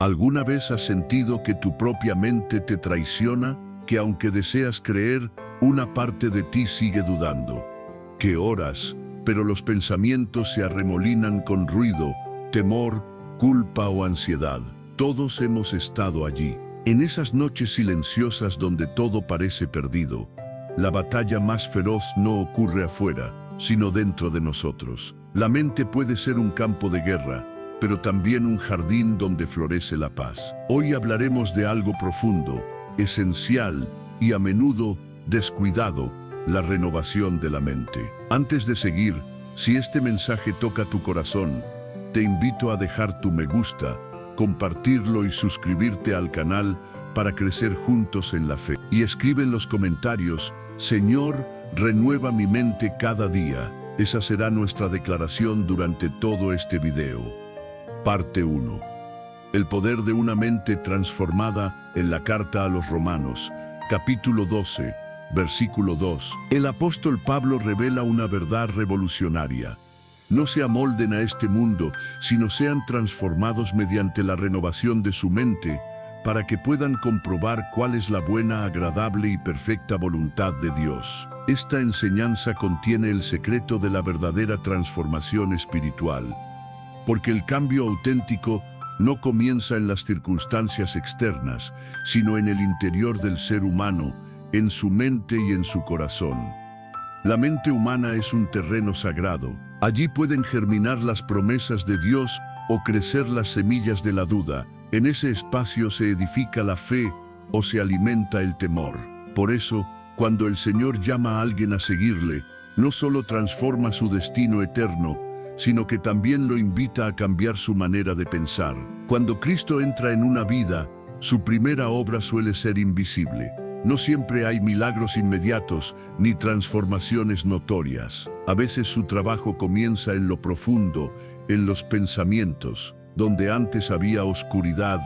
¿Alguna vez has sentido que tu propia mente te traiciona? Que aunque deseas creer, una parte de ti sigue dudando. Que oras, pero los pensamientos se arremolinan con ruido, temor, culpa o ansiedad. Todos hemos estado allí, en esas noches silenciosas donde todo parece perdido. La batalla más feroz no ocurre afuera, sino dentro de nosotros. La mente puede ser un campo de guerra, pero también un jardín donde florece la paz. Hoy hablaremos de algo profundo, esencial y a menudo descuidado: la renovación de la mente. Antes de seguir, si este mensaje toca tu corazón, te invito a dejar tu me gusta, compartirlo y suscribirte al canal para crecer juntos en la fe. Y escribe en los comentarios: Señor, renueva mi mente cada día. Esa será nuestra declaración durante todo este video. Parte 1. El poder de una mente transformada en la carta a los Romanos, capítulo 12, versículo 2. El apóstol Pablo revela una verdad revolucionaria. No se amolden a este mundo, sino sean transformados mediante la renovación de su mente, para que puedan comprobar cuál es la buena, agradable y perfecta voluntad de Dios. Esta enseñanza contiene el secreto de la verdadera transformación espiritual, porque el cambio auténtico no comienza en las circunstancias externas, sino en el interior del ser humano, en su mente y en su corazón. La mente humana es un terreno sagrado. Allí pueden germinar las promesas de Dios o crecer las semillas de la duda. En ese espacio se edifica la fe o se alimenta el temor. Por eso, cuando el Señor llama a alguien a seguirle, no solo transforma su destino eterno, sino que también lo invita a cambiar su manera de pensar. Cuando Cristo entra en una vida, su primera obra suele ser invisible. No siempre hay milagros inmediatos ni transformaciones notorias. A veces su trabajo comienza en lo profundo, en los pensamientos. Donde antes había oscuridad,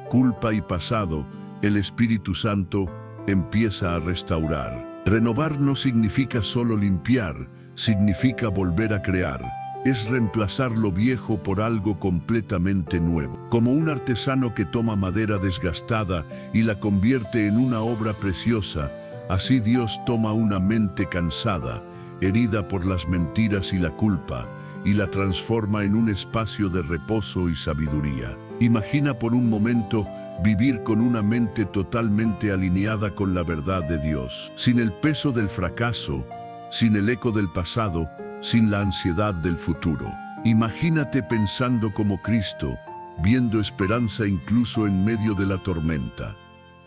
culpa y pasado, el Espíritu Santo empieza a restaurar. Renovar no significa solo limpiar, significa volver a crear. Es reemplazar lo viejo por algo completamente nuevo. Como un artesano que toma madera desgastada y la convierte en una obra preciosa, así Dios toma una mente cansada, herida por las mentiras y la culpa, y la transforma en un espacio de reposo y sabiduría. Imagina por un momento vivir con una mente totalmente alineada con la verdad de Dios, sin el peso del fracaso, sin el eco del pasado, sin la ansiedad del futuro. Imagínate pensando como Cristo, viendo esperanza incluso en medio de la tormenta.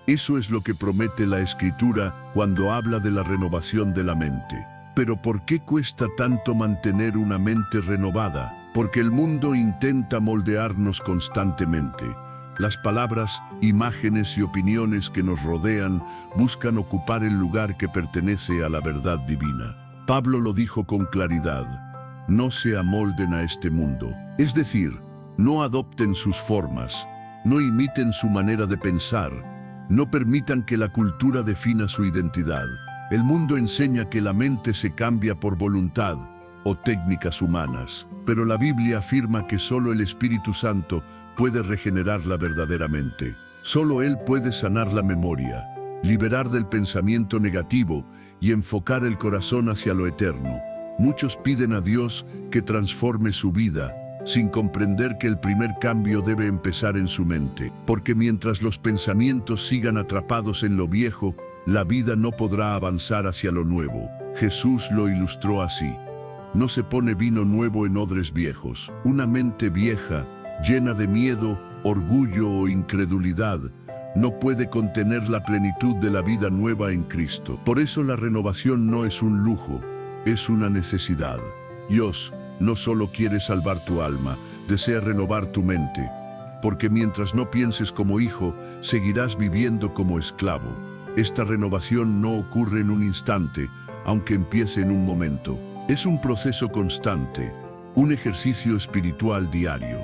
Eso es lo que promete la Escritura cuando habla de la renovación de la mente. Pero ¿por qué cuesta tanto mantener una mente renovada? Porque el mundo intenta moldearnos constantemente. Las palabras, imágenes y opiniones que nos rodean buscan ocupar el lugar que pertenece a la verdad divina. Pablo lo dijo con claridad: no se amolden a este mundo. Es decir, no adopten sus formas, no imiten su manera de pensar, no permitan que la cultura defina su identidad. El mundo enseña que la mente se cambia por voluntad o técnicas humanas, pero la Biblia afirma que solo el Espíritu Santo puede regenerarla verdaderamente. Solo Él puede sanar la memoria, liberar del pensamiento negativo y enfocar el corazón hacia lo eterno. Muchos piden a Dios que transforme su vida, sin comprender que el primer cambio debe empezar en su mente, porque mientras los pensamientos sigan atrapados en lo viejo, la vida no podrá avanzar hacia lo nuevo. Jesús lo ilustró así: no se pone vino nuevo en odres viejos. Una mente vieja, llena de miedo, orgullo o incredulidad, no puede contener la plenitud de la vida nueva en Cristo. Por eso la renovación no es un lujo, es una necesidad. Dios no solo quiere salvar tu alma, desea renovar tu mente, porque mientras no pienses como hijo, seguirás viviendo como esclavo. Esta renovación no ocurre en un instante, aunque empiece en un momento. Es un proceso constante, un ejercicio espiritual diario.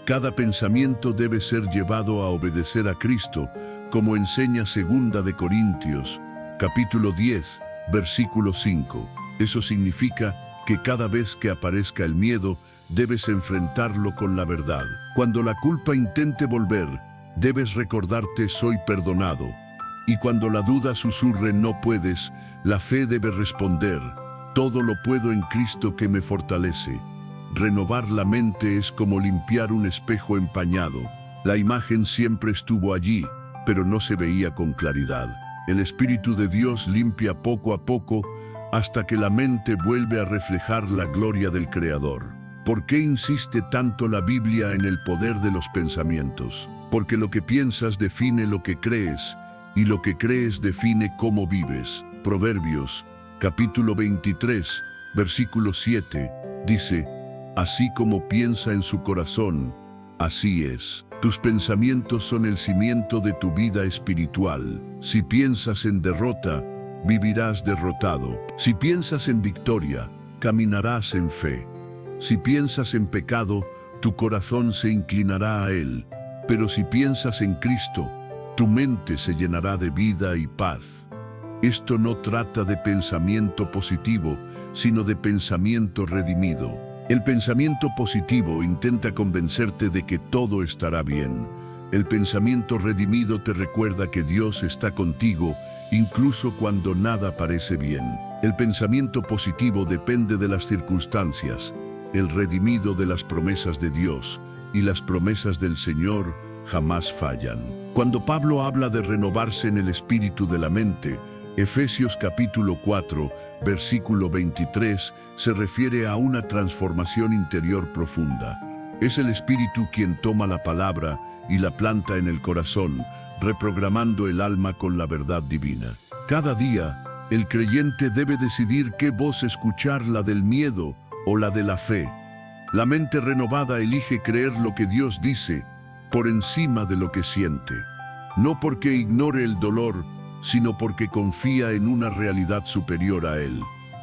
Cada pensamiento debe ser llevado a obedecer a Cristo, como enseña 2 de Corintios, capítulo 10, versículo 5. Eso significa que cada vez que aparezca el miedo, debes enfrentarlo con la verdad. Cuando la culpa intente volver, debes recordarte soy perdonado. Y cuando la duda susurre no puedes, la fe debe responder, todo lo puedo en Cristo que me fortalece. Renovar la mente es como limpiar un espejo empañado. La imagen siempre estuvo allí, pero no se veía con claridad. El Espíritu de Dios limpia poco a poco hasta que la mente vuelve a reflejar la gloria del Creador. ¿Por qué insiste tanto la Biblia en el poder de los pensamientos? Porque lo que piensas define lo que crees, y lo que crees define cómo vives. Proverbios, capítulo 23, versículo 7, dice, así como piensa en su corazón, así es. Tus pensamientos son el cimiento de tu vida espiritual. Si piensas en derrota, vivirás derrotado. Si piensas en victoria, caminarás en fe. Si piensas en pecado, tu corazón se inclinará a él. Pero si piensas en Cristo, tu mente se llenará de vida y paz. Esto no trata de pensamiento positivo, sino de pensamiento redimido. El pensamiento positivo intenta convencerte de que todo estará bien. El pensamiento redimido te recuerda que Dios está contigo, incluso cuando nada parece bien. El pensamiento positivo depende de las circunstancias, el redimido de las promesas de Dios, y las promesas del Señor jamás fallan. Cuando Pablo habla de renovarse en el espíritu de la mente, Efesios capítulo 4, versículo 23, se refiere a una transformación interior profunda. Es el Espíritu quien toma la palabra y la planta en el corazón, reprogramando el alma con la verdad divina. Cada día, el creyente debe decidir qué voz escuchar, la del miedo o la de la fe. La mente renovada elige creer lo que Dios dice por encima de lo que siente. No porque ignore el dolor, sino porque confía en una realidad superior a él.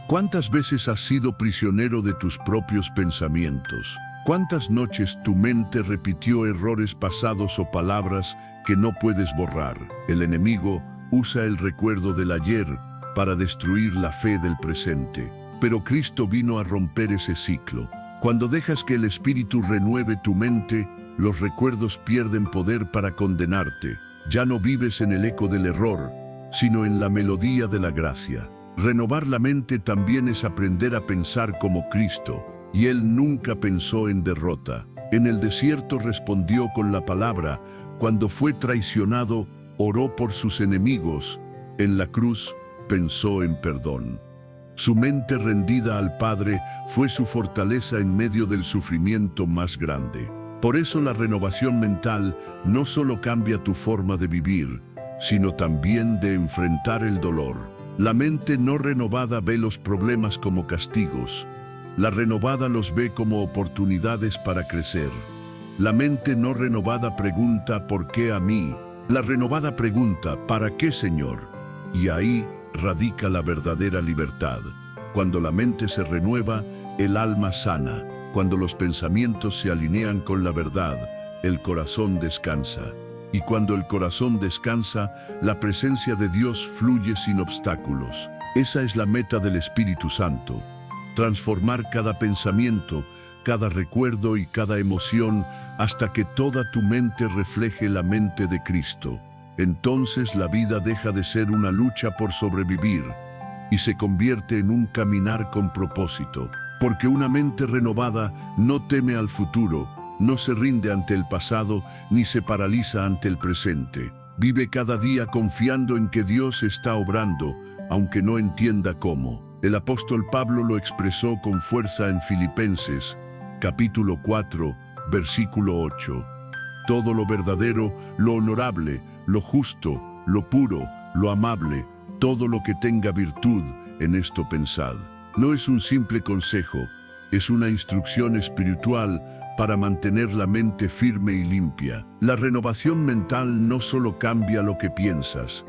¿Cuántas veces has sido prisionero de tus propios pensamientos? ¿Cuántas noches tu mente repitió errores pasados o palabras que no puedes borrar? El enemigo usa el recuerdo del ayer para destruir la fe del presente. Pero Cristo vino a romper ese ciclo. Cuando dejas que el Espíritu renueve tu mente, los recuerdos pierden poder para condenarte. Ya no vives en el eco del error, sino en la melodía de la gracia. Renovar la mente también es aprender a pensar como Cristo, y Él nunca pensó en derrota. En el desierto respondió con la palabra, cuando fue traicionado, oró por sus enemigos, en la cruz pensó en perdón. Su mente rendida al Padre fue su fortaleza en medio del sufrimiento más grande. Por eso la renovación mental no solo cambia tu forma de vivir, sino también de enfrentar el dolor. La mente no renovada ve los problemas como castigos. La renovada los ve como oportunidades para crecer. La mente no renovada pregunta ¿por qué a mí? La renovada pregunta ¿para qué, Señor? Y ahí radica la verdadera libertad. Cuando la mente se renueva, el alma sana. Cuando los pensamientos se alinean con la verdad, el corazón descansa. Y cuando el corazón descansa, la presencia de Dios fluye sin obstáculos. Esa es la meta del Espíritu Santo. Transformar cada pensamiento, cada recuerdo y cada emoción hasta que toda tu mente refleje la mente de Cristo. Entonces la vida deja de ser una lucha por sobrevivir y se convierte en un caminar con propósito. Porque una mente renovada no teme al futuro, no se rinde ante el pasado ni se paraliza ante el presente. Vive cada día confiando en que Dios está obrando, aunque no entienda cómo. El apóstol Pablo lo expresó con fuerza en Filipenses, capítulo 4, versículo 8. Todo lo verdadero, lo honorable, lo justo, lo puro, lo amable, todo lo que tenga virtud, en esto pensad. No es un simple consejo, es una instrucción espiritual para mantener la mente firme y limpia. La renovación mental no solo cambia lo que piensas,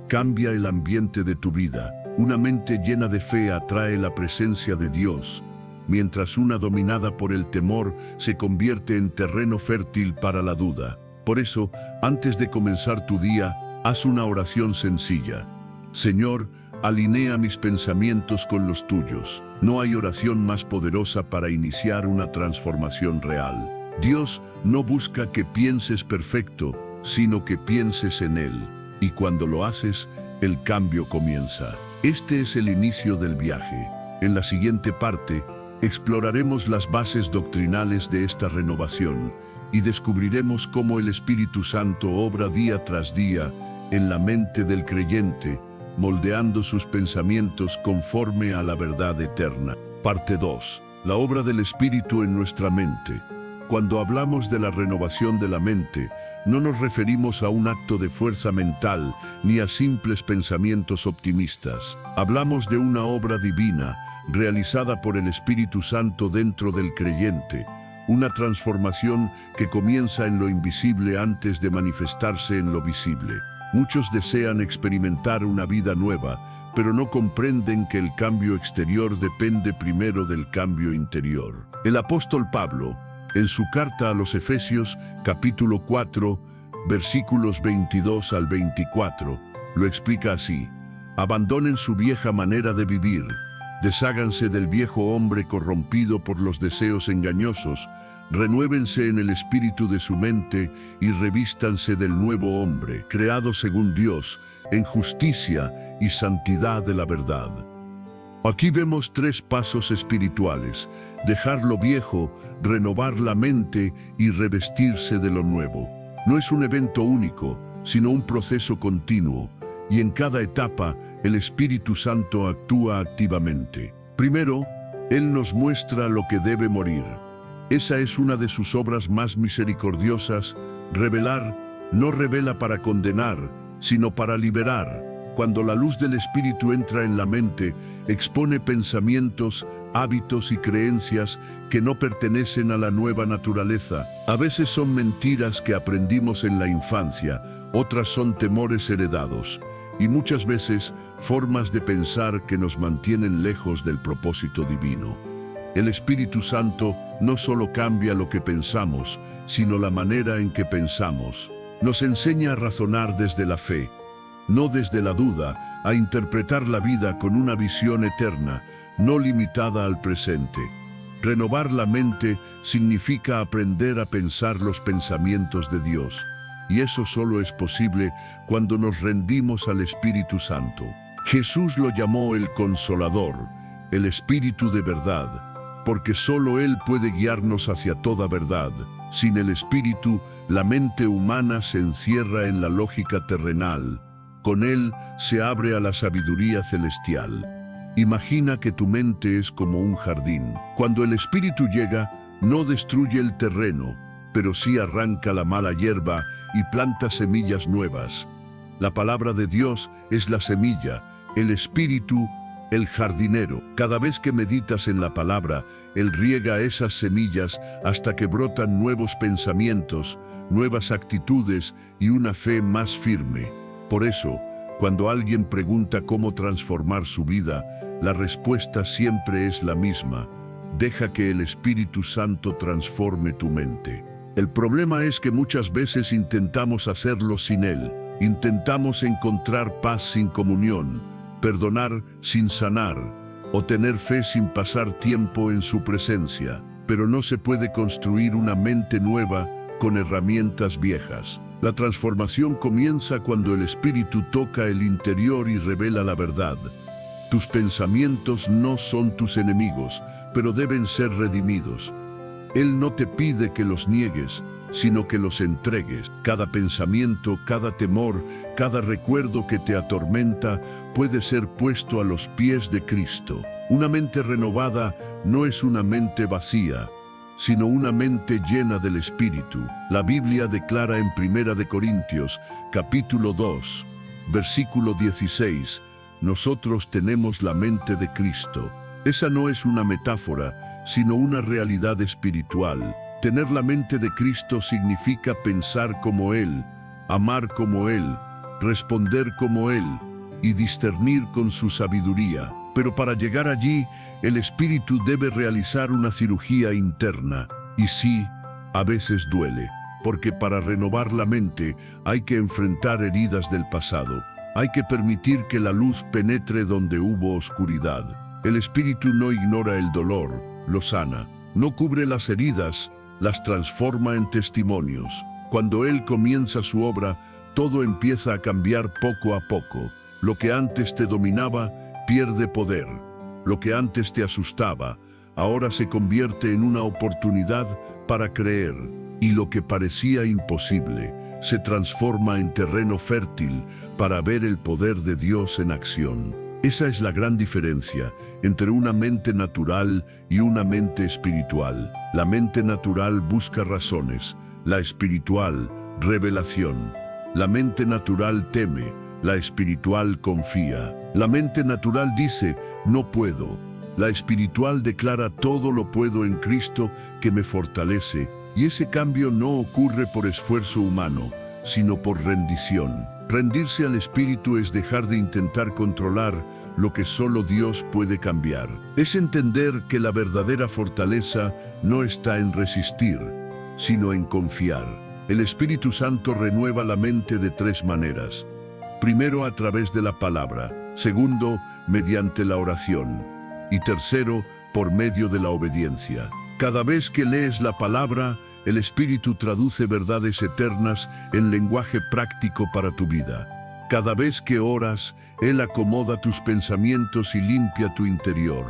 cambia el ambiente de tu vida. Una mente llena de fe atrae la presencia de Dios, mientras una dominada por el temor se convierte en terreno fértil para la duda. Por eso, antes de comenzar tu día, haz una oración sencilla. Señor, alinea mis pensamientos con los tuyos. No hay oración más poderosa para iniciar una transformación real. Dios no busca que pienses perfecto, sino que pienses en Él. Y cuando lo haces, el cambio comienza. Este es el inicio del viaje. En la siguiente parte, exploraremos las bases doctrinales de esta renovación y descubriremos cómo el Espíritu Santo obra día tras día en la mente del creyente, moldeando sus pensamientos conforme a la verdad eterna. Parte 2. La obra del Espíritu en nuestra mente. Cuando hablamos de la renovación de la mente, no nos referimos a un acto de fuerza mental ni a simples pensamientos optimistas. Hablamos de una obra divina, realizada por el Espíritu Santo dentro del creyente, una transformación que comienza en lo invisible antes de manifestarse en lo visible. Muchos desean experimentar una vida nueva, pero no comprenden que el cambio exterior depende primero del cambio interior. El apóstol Pablo, en su carta a los Efesios, capítulo 4, versículos 22 al 24, lo explica así: abandonen su vieja manera de vivir, desháganse del viejo hombre corrompido por los deseos engañosos, renuévense en el espíritu de su mente y revístanse del nuevo hombre, creado según Dios, en justicia y santidad de la verdad. Aquí vemos 3 pasos espirituales: dejar lo viejo, renovar la mente y revestirse de lo nuevo. No es un evento único, sino un proceso continuo, y en cada etapa el Espíritu Santo actúa activamente. Primero, Él nos muestra lo que debe morir. Esa es una de sus obras más misericordiosas. Revelar no revela para condenar, sino para liberar. Cuando la luz del Espíritu entra en la mente, expone pensamientos, hábitos y creencias que no pertenecen a la nueva naturaleza. A veces son mentiras que aprendimos en la infancia, otras son temores heredados, y muchas veces formas de pensar que nos mantienen lejos del propósito divino. El Espíritu Santo no solo cambia lo que pensamos, sino la manera en que pensamos. Nos enseña a razonar desde la fe, no desde la duda, a interpretar la vida con una visión eterna, no limitada al presente. Renovar la mente significa aprender a pensar los pensamientos de Dios, y eso solo es posible cuando nos rendimos al Espíritu Santo. Jesús lo llamó el Consolador, el Espíritu de verdad, porque solo Él puede guiarnos hacia toda verdad. Sin el Espíritu, la mente humana se encierra en la lógica terrenal. Con Él se abre a la sabiduría celestial. Imagina que tu mente es como un jardín. Cuando el Espíritu llega, no destruye el terreno, pero sí arranca la mala hierba y planta semillas nuevas. La palabra de Dios es la semilla, el Espíritu, el jardinero. Cada vez que meditas en la palabra, Él riega esas semillas hasta que brotan nuevos pensamientos, nuevas actitudes y una fe más firme. Por eso, cuando alguien pregunta cómo transformar su vida, la respuesta siempre es la misma: deja que el Espíritu Santo transforme tu mente. El problema es que muchas veces intentamos hacerlo sin Él. Intentamos encontrar paz sin comunión, perdonar sin sanar, o tener fe sin pasar tiempo en su presencia. Pero no se puede construir una mente nueva con herramientas viejas. La transformación comienza cuando el Espíritu toca el interior y revela la verdad. Tus pensamientos no son tus enemigos, pero deben ser redimidos. Él no te pide que los niegues, sino que los entregues. Cada pensamiento, cada temor, cada recuerdo que te atormenta puede ser puesto a los pies de Cristo. Una mente renovada no es una mente vacía, sino una mente llena del Espíritu. La Biblia declara en 1 Corintios, capítulo 2, versículo 16, nosotros tenemos la mente de Cristo. Esa no es una metáfora, sino una realidad espiritual. Tener la mente de Cristo significa pensar como Él, amar como Él, responder como Él y discernir con su sabiduría. Pero para llegar allí, el Espíritu debe realizar una cirugía interna. Y sí, a veces duele, porque para renovar la mente hay que enfrentar heridas del pasado. Hay que permitir que la luz penetre donde hubo oscuridad. El Espíritu no ignora el dolor, lo sana. No cubre las heridas, las transforma en testimonios. Cuando Él comienza su obra, todo empieza a cambiar poco a poco. Lo que antes te dominaba, pierde poder. Lo que antes te asustaba, ahora se convierte en una oportunidad para creer. Y lo que parecía imposible, se transforma en terreno fértil para ver el poder de Dios en acción. Esa es la gran diferencia entre una mente natural y una mente espiritual. La mente natural busca razones, la espiritual, revelación. La mente natural teme, la espiritual confía. La mente natural dice, no puedo. La espiritual declara, todo lo puedo en Cristo que me fortalece. Y ese cambio no ocurre por esfuerzo humano, sino por rendición. Rendirse al Espíritu es dejar de intentar controlar lo que solo Dios puede cambiar. Es entender que la verdadera fortaleza no está en resistir, sino en confiar. El Espíritu Santo renueva la mente de tres maneras. Primero, a través de la palabra. Segundo, mediante la oración. Y tercero, por medio de la obediencia. Cada vez que lees la palabra, el Espíritu traduce verdades eternas en lenguaje práctico para tu vida. Cada vez que oras, Él acomoda tus pensamientos y limpia tu interior.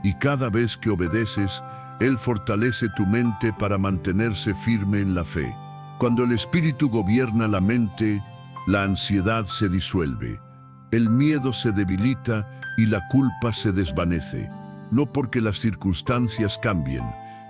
Y cada vez que obedeces, Él fortalece tu mente para mantenerse firme en la fe. Cuando el Espíritu gobierna la mente, la ansiedad se disuelve, el miedo se debilita y la culpa se desvanece. No porque las circunstancias cambien,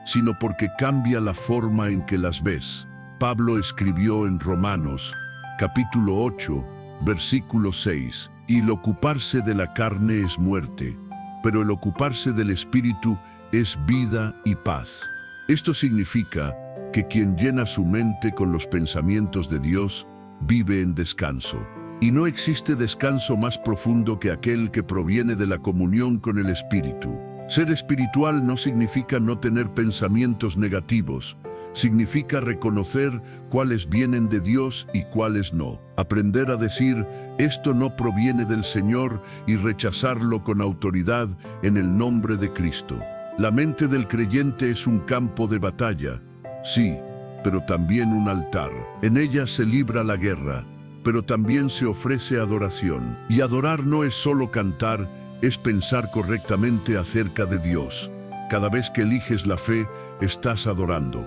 sino porque cambia la forma en que las ves. Pablo escribió en Romanos, capítulo 8, versículo 6, y el ocuparse de la carne es muerte, pero el ocuparse del Espíritu es vida y paz. Esto significa que quien llena su mente con los pensamientos de Dios vive en descanso. Y no existe descanso más profundo que aquel que proviene de la comunión con el Espíritu. Ser espiritual no significa no tener pensamientos negativos, significa reconocer cuáles vienen de Dios y cuáles no. Aprender a decir, esto no proviene del Señor, y rechazarlo con autoridad en el nombre de Cristo. La mente del creyente es un campo de batalla, sí, pero también un altar. En ella se libra la guerra, pero también se ofrece adoración. Y adorar no es solo cantar, es pensar correctamente acerca de Dios. Cada vez que eliges la fe, estás adorando.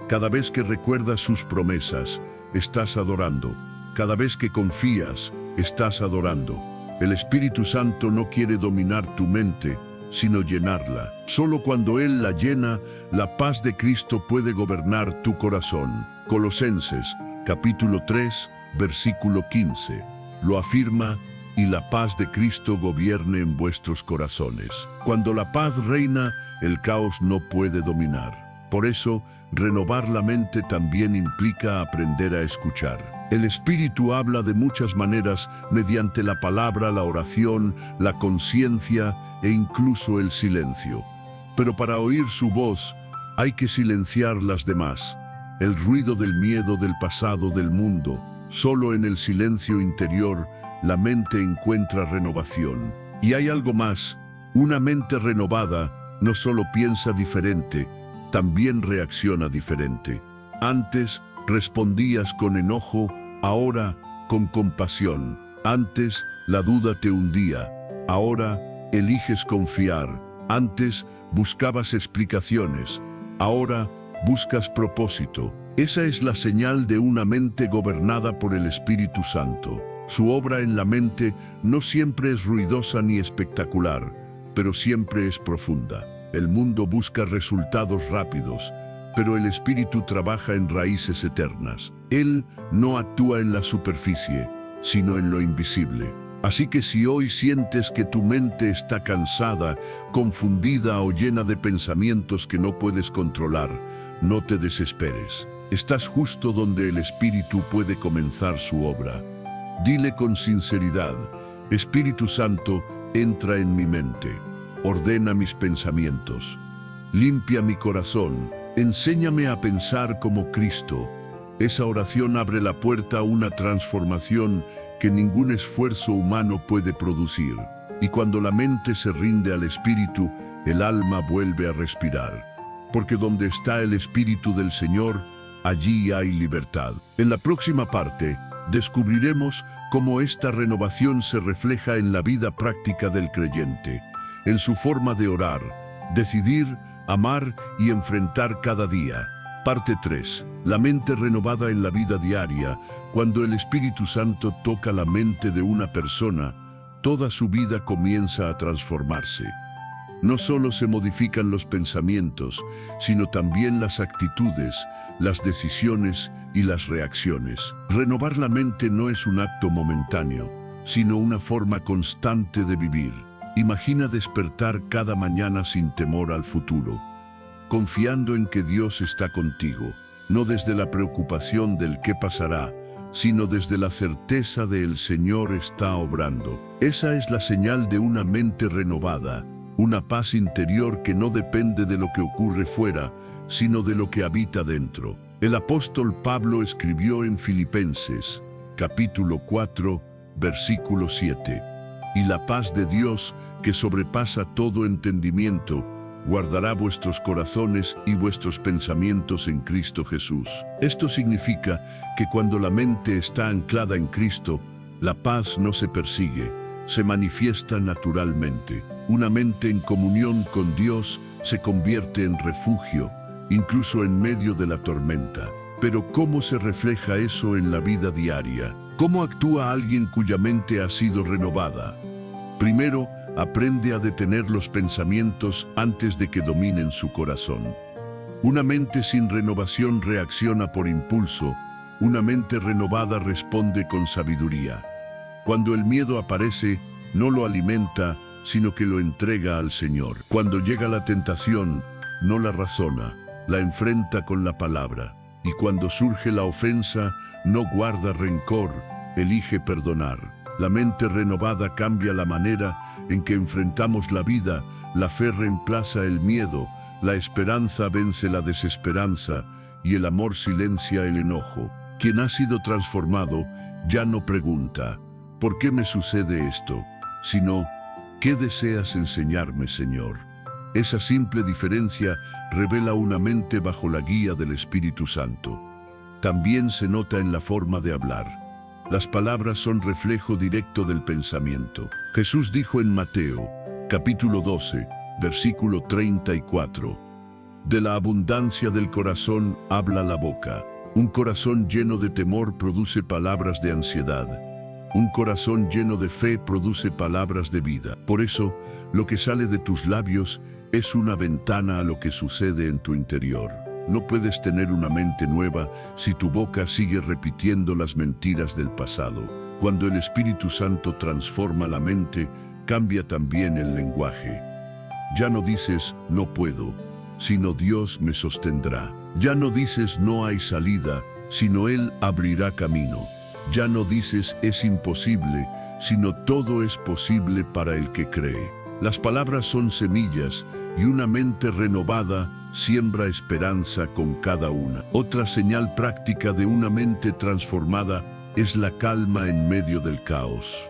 Cada vez que recuerdas sus promesas, estás adorando. Cada vez que confías, estás adorando. El Espíritu Santo no quiere dominar tu mente, sino llenarla. Solo cuando Él la llena, la paz de Cristo puede gobernar tu corazón. Colosenses, capítulo 3, versículo 15, lo afirma: y la paz de Cristo gobierne en vuestros corazones. Cuando la paz reina, el caos no puede dominar. Por eso, renovar la mente también implica aprender a escuchar. El Espíritu habla de muchas maneras, mediante la palabra, la oración, la conciencia e incluso el silencio. Pero para oír su voz, hay que silenciar las demás. El ruido del miedo, del pasado, del mundo. Solo en el silencio interior, la mente encuentra renovación. Y hay algo más: una mente renovada no solo piensa diferente, también reacciona diferente. Antes respondías con enojo, ahora con compasión. Antes la duda te hundía, ahora eliges confiar. Antes buscabas explicaciones, ahora buscas propósito. Esa es la señal de una mente gobernada por el Espíritu Santo. Su obra en la mente no siempre es ruidosa ni espectacular, pero siempre es profunda. El mundo busca resultados rápidos, pero el Espíritu trabaja en raíces eternas. Él no actúa en la superficie, sino en lo invisible. Así que si hoy sientes que tu mente está cansada, confundida o llena de pensamientos que no puedes controlar, no te desesperes. Estás justo donde el Espíritu puede comenzar su obra. Dile con sinceridad: Espíritu Santo, entra en mi mente, ordena mis pensamientos, limpia mi corazón, enséñame a pensar como Cristo. Esa oración abre la puerta a una transformación que ningún esfuerzo humano puede producir. Y cuando la mente se rinde al espíritu, el alma vuelve a respirar. Porque donde está el espíritu del Señor, allí hay libertad. En la próxima parte, descubriremos cómo esta renovación se refleja en la vida práctica del creyente, en su forma de orar, decidir, amar y enfrentar cada día. Parte 3. La mente renovada en la vida diaria. Cuando el Espíritu Santo toca la mente de una persona, toda su vida comienza a transformarse. No solo se modifican los pensamientos, sino también las actitudes, las decisiones y las reacciones. Renovar la mente no es un acto momentáneo, sino una forma constante de vivir. Imagina despertar cada mañana sin temor al futuro, confiando en que Dios está contigo, no desde la preocupación del qué pasará, sino desde la certeza de el Señor está obrando. Esa es la señal de una mente renovada, una paz interior que no depende de lo que ocurre fuera, sino de lo que habita dentro. El apóstol Pablo escribió en Filipenses, capítulo 4, versículo 7, «Y la paz de Dios, que sobrepasa todo entendimiento, guardará vuestros corazones y vuestros pensamientos en Cristo Jesús». Esto significa que cuando la mente está anclada en Cristo, la paz no se persigue, se manifiesta naturalmente. Una mente en comunión con Dios se convierte en refugio, incluso en medio de la tormenta. Pero ¿cómo se refleja eso en la vida diaria? ¿Cómo actúa alguien cuya mente ha sido renovada? Primero, aprende a detener los pensamientos antes de que dominen su corazón. Una mente sin renovación reacciona por impulso. Una mente renovada responde con sabiduría. Cuando el miedo aparece, no lo alimenta, sino que lo entrega al Señor. Cuando llega la tentación, no la razona, la enfrenta con la palabra. Y cuando surge la ofensa, no guarda rencor, elige perdonar. La mente renovada cambia la manera en que enfrentamos la vida, la fe reemplaza el miedo, la esperanza vence la desesperanza y el amor silencia el enojo. Quien ha sido transformado ya no pregunta, ¿por qué me sucede esto?, sino, ¿qué deseas enseñarme, Señor? Esa simple diferencia revela una mente bajo la guía del Espíritu Santo. También se nota en la forma de hablar. Las palabras son reflejo directo del pensamiento. Jesús dijo en Mateo, capítulo 12, versículo 34, «De la abundancia del corazón habla la boca». Un corazón lleno de temor produce palabras de ansiedad. Un corazón lleno de fe produce palabras de vida. Por eso, lo que sale de tus labios es una ventana a lo que sucede en tu interior. No puedes tener una mente nueva si tu boca sigue repitiendo las mentiras del pasado. Cuando el Espíritu Santo transforma la mente, cambia también el lenguaje. Ya no dices, no puedo, sino Dios me sostendrá. Ya no dices, no hay salida, sino Él abrirá camino. Ya no dices, es imposible, sino todo es posible para el que cree. Las palabras son semillas y una mente renovada siembra esperanza con cada una. Otra señal práctica de una mente transformada es la calma en medio del caos.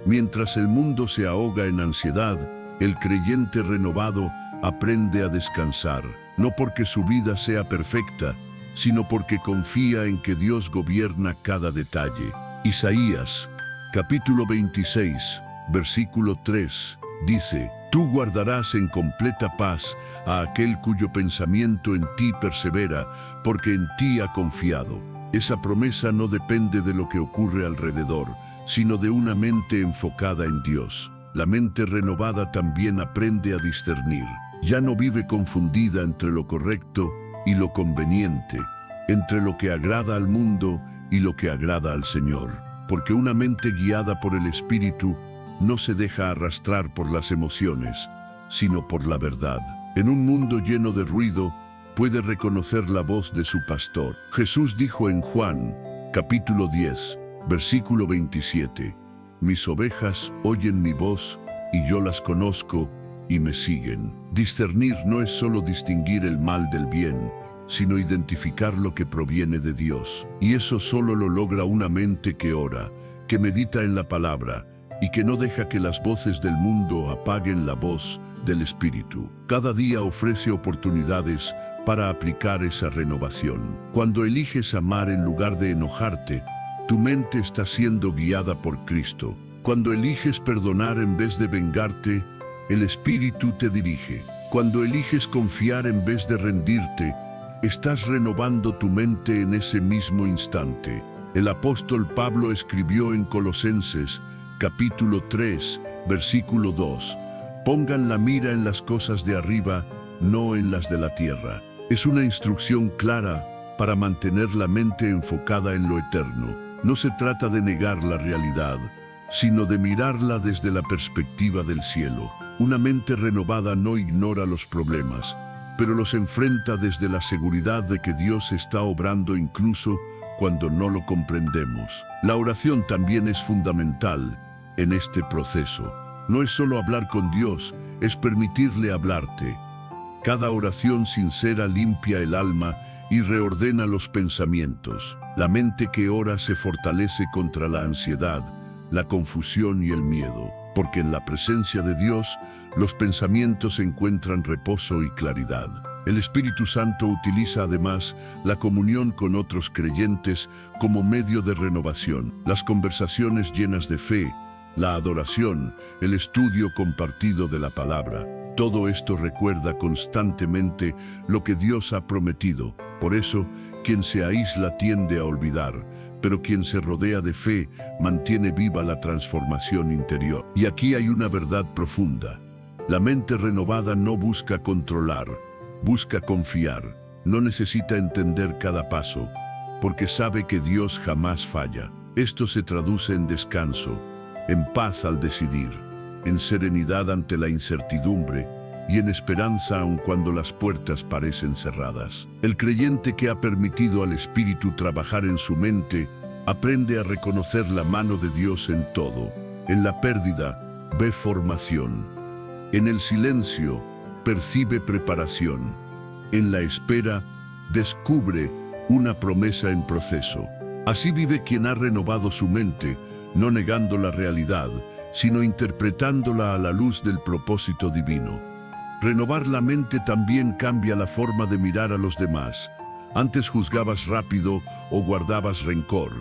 Mientras el mundo se ahoga en ansiedad, el creyente renovado aprende a descansar, no porque su vida sea perfecta, sino porque confía en que Dios gobierna cada detalle. Isaías, capítulo 26, versículo 3, dice, «Tú guardarás en completa paz a aquel cuyo pensamiento en ti persevera, porque en ti ha confiado». Esa promesa no depende de lo que ocurre alrededor, sino de una mente enfocada en Dios. La mente renovada también aprende a discernir. Ya no vive confundida entre lo correcto y lo conveniente, entre lo que agrada al mundo y lo que agrada al Señor. Porque una mente guiada por el Espíritu no se deja arrastrar por las emociones, sino por la verdad. En un mundo lleno de ruido, puede reconocer la voz de su pastor. Jesús dijo en Juan, capítulo 10, versículo 27, «Mis ovejas oyen mi voz, y yo las conozco, y me siguen». Discernir no es solo distinguir el mal del bien, sino identificar lo que proviene de Dios. Y eso solo lo logra una mente que ora, que medita en la palabra y que no deja que las voces del mundo apaguen la voz del Espíritu. Cada día ofrece oportunidades para aplicar esa renovación. Cuando eliges amar en lugar de enojarte, tu mente está siendo guiada por Cristo. Cuando eliges perdonar en vez de vengarte, el Espíritu te dirige. Cuando eliges confiar en vez de rendirte, estás renovando tu mente en ese mismo instante. El apóstol Pablo escribió en Colosenses, capítulo 3, versículo 2, «Pongan la mira en las cosas de arriba, no en las de la tierra». Es una instrucción clara para mantener la mente enfocada en lo eterno. No se trata de negar la realidad, sino de mirarla desde la perspectiva del cielo. Una mente renovada no ignora los problemas, pero los enfrenta desde la seguridad de que Dios está obrando incluso cuando no lo comprendemos. La oración también es fundamental en este proceso. No es solo hablar con Dios, es permitirle hablarte. Cada oración sincera limpia el alma y reordena los pensamientos. La mente que ora se fortalece contra la ansiedad, la confusión y el miedo, porque en la presencia de Dios los pensamientos encuentran reposo y claridad. El Espíritu Santo utiliza además la comunión con otros creyentes como medio de renovación. Las conversaciones llenas de fe, la adoración, el estudio compartido de la palabra. Todo esto recuerda constantemente lo que Dios ha prometido. Por eso, quien se aísla tiende a olvidar, pero quien se rodea de fe mantiene viva la transformación interior. Y aquí hay una verdad profunda. La mente renovada no busca controlar, busca confiar. No necesita entender cada paso, porque sabe que Dios jamás falla. Esto se traduce en descanso, en paz al decidir, en serenidad ante la incertidumbre y en esperanza aun cuando las puertas parecen cerradas. El creyente que ha permitido al Espíritu trabajar en su mente aprende a reconocer la mano de Dios en todo. En la pérdida ve formación. En el silencio percibe preparación. En la espera descubre una promesa en proceso. Así vive quien ha renovado su mente, no negando la realidad, sino interpretándola a la luz del propósito divino. Renovar la mente también cambia la forma de mirar a los demás. Antes juzgabas rápido o guardabas rencor.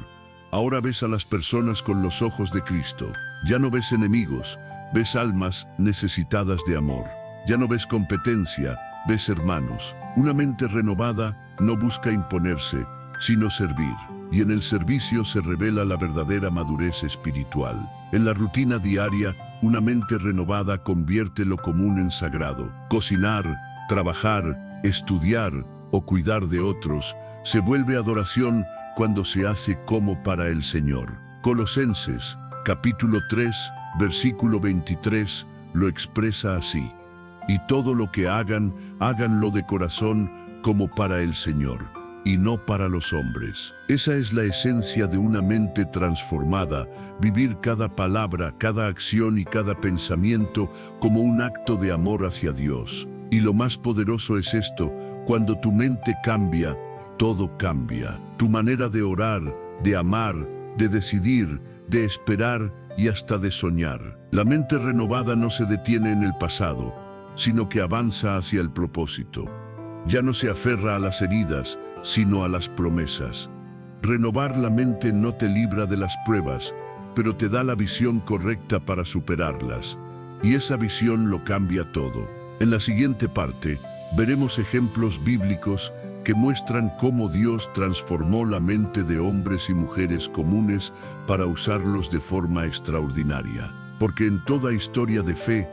Ahora ves a las personas con los ojos de Cristo. Ya no ves enemigos, ves almas necesitadas de amor. Ya no ves competencia, ves hermanos. Una mente renovada no busca imponerse, sino servir. Y en el servicio se revela la verdadera madurez espiritual. En la rutina diaria, una mente renovada convierte lo común en sagrado. Cocinar, trabajar, estudiar o cuidar de otros se vuelve adoración cuando se hace como para el Señor. Colosenses, capítulo 3, versículo 23, lo expresa así. Y todo lo que hagan, háganlo de corazón como para el Señor, y no para los hombres. Esa es la esencia de una mente transformada, vivir cada palabra, cada acción y cada pensamiento como un acto de amor hacia Dios. Y lo más poderoso es esto: cuando tu mente cambia, todo cambia. Tu manera de orar, de amar, de decidir, de esperar y hasta de soñar. La mente renovada no se detiene en el pasado, sino que avanza hacia el propósito. Ya no se aferra a las heridas, sino a las promesas. Renovar la mente no te libra de las pruebas, pero te da la visión correcta para superarlas. Y esa visión lo cambia todo. En la siguiente parte, veremos ejemplos bíblicos que muestran cómo Dios transformó la mente de hombres y mujeres comunes para usarlos de forma extraordinaria. Porque en toda historia de fe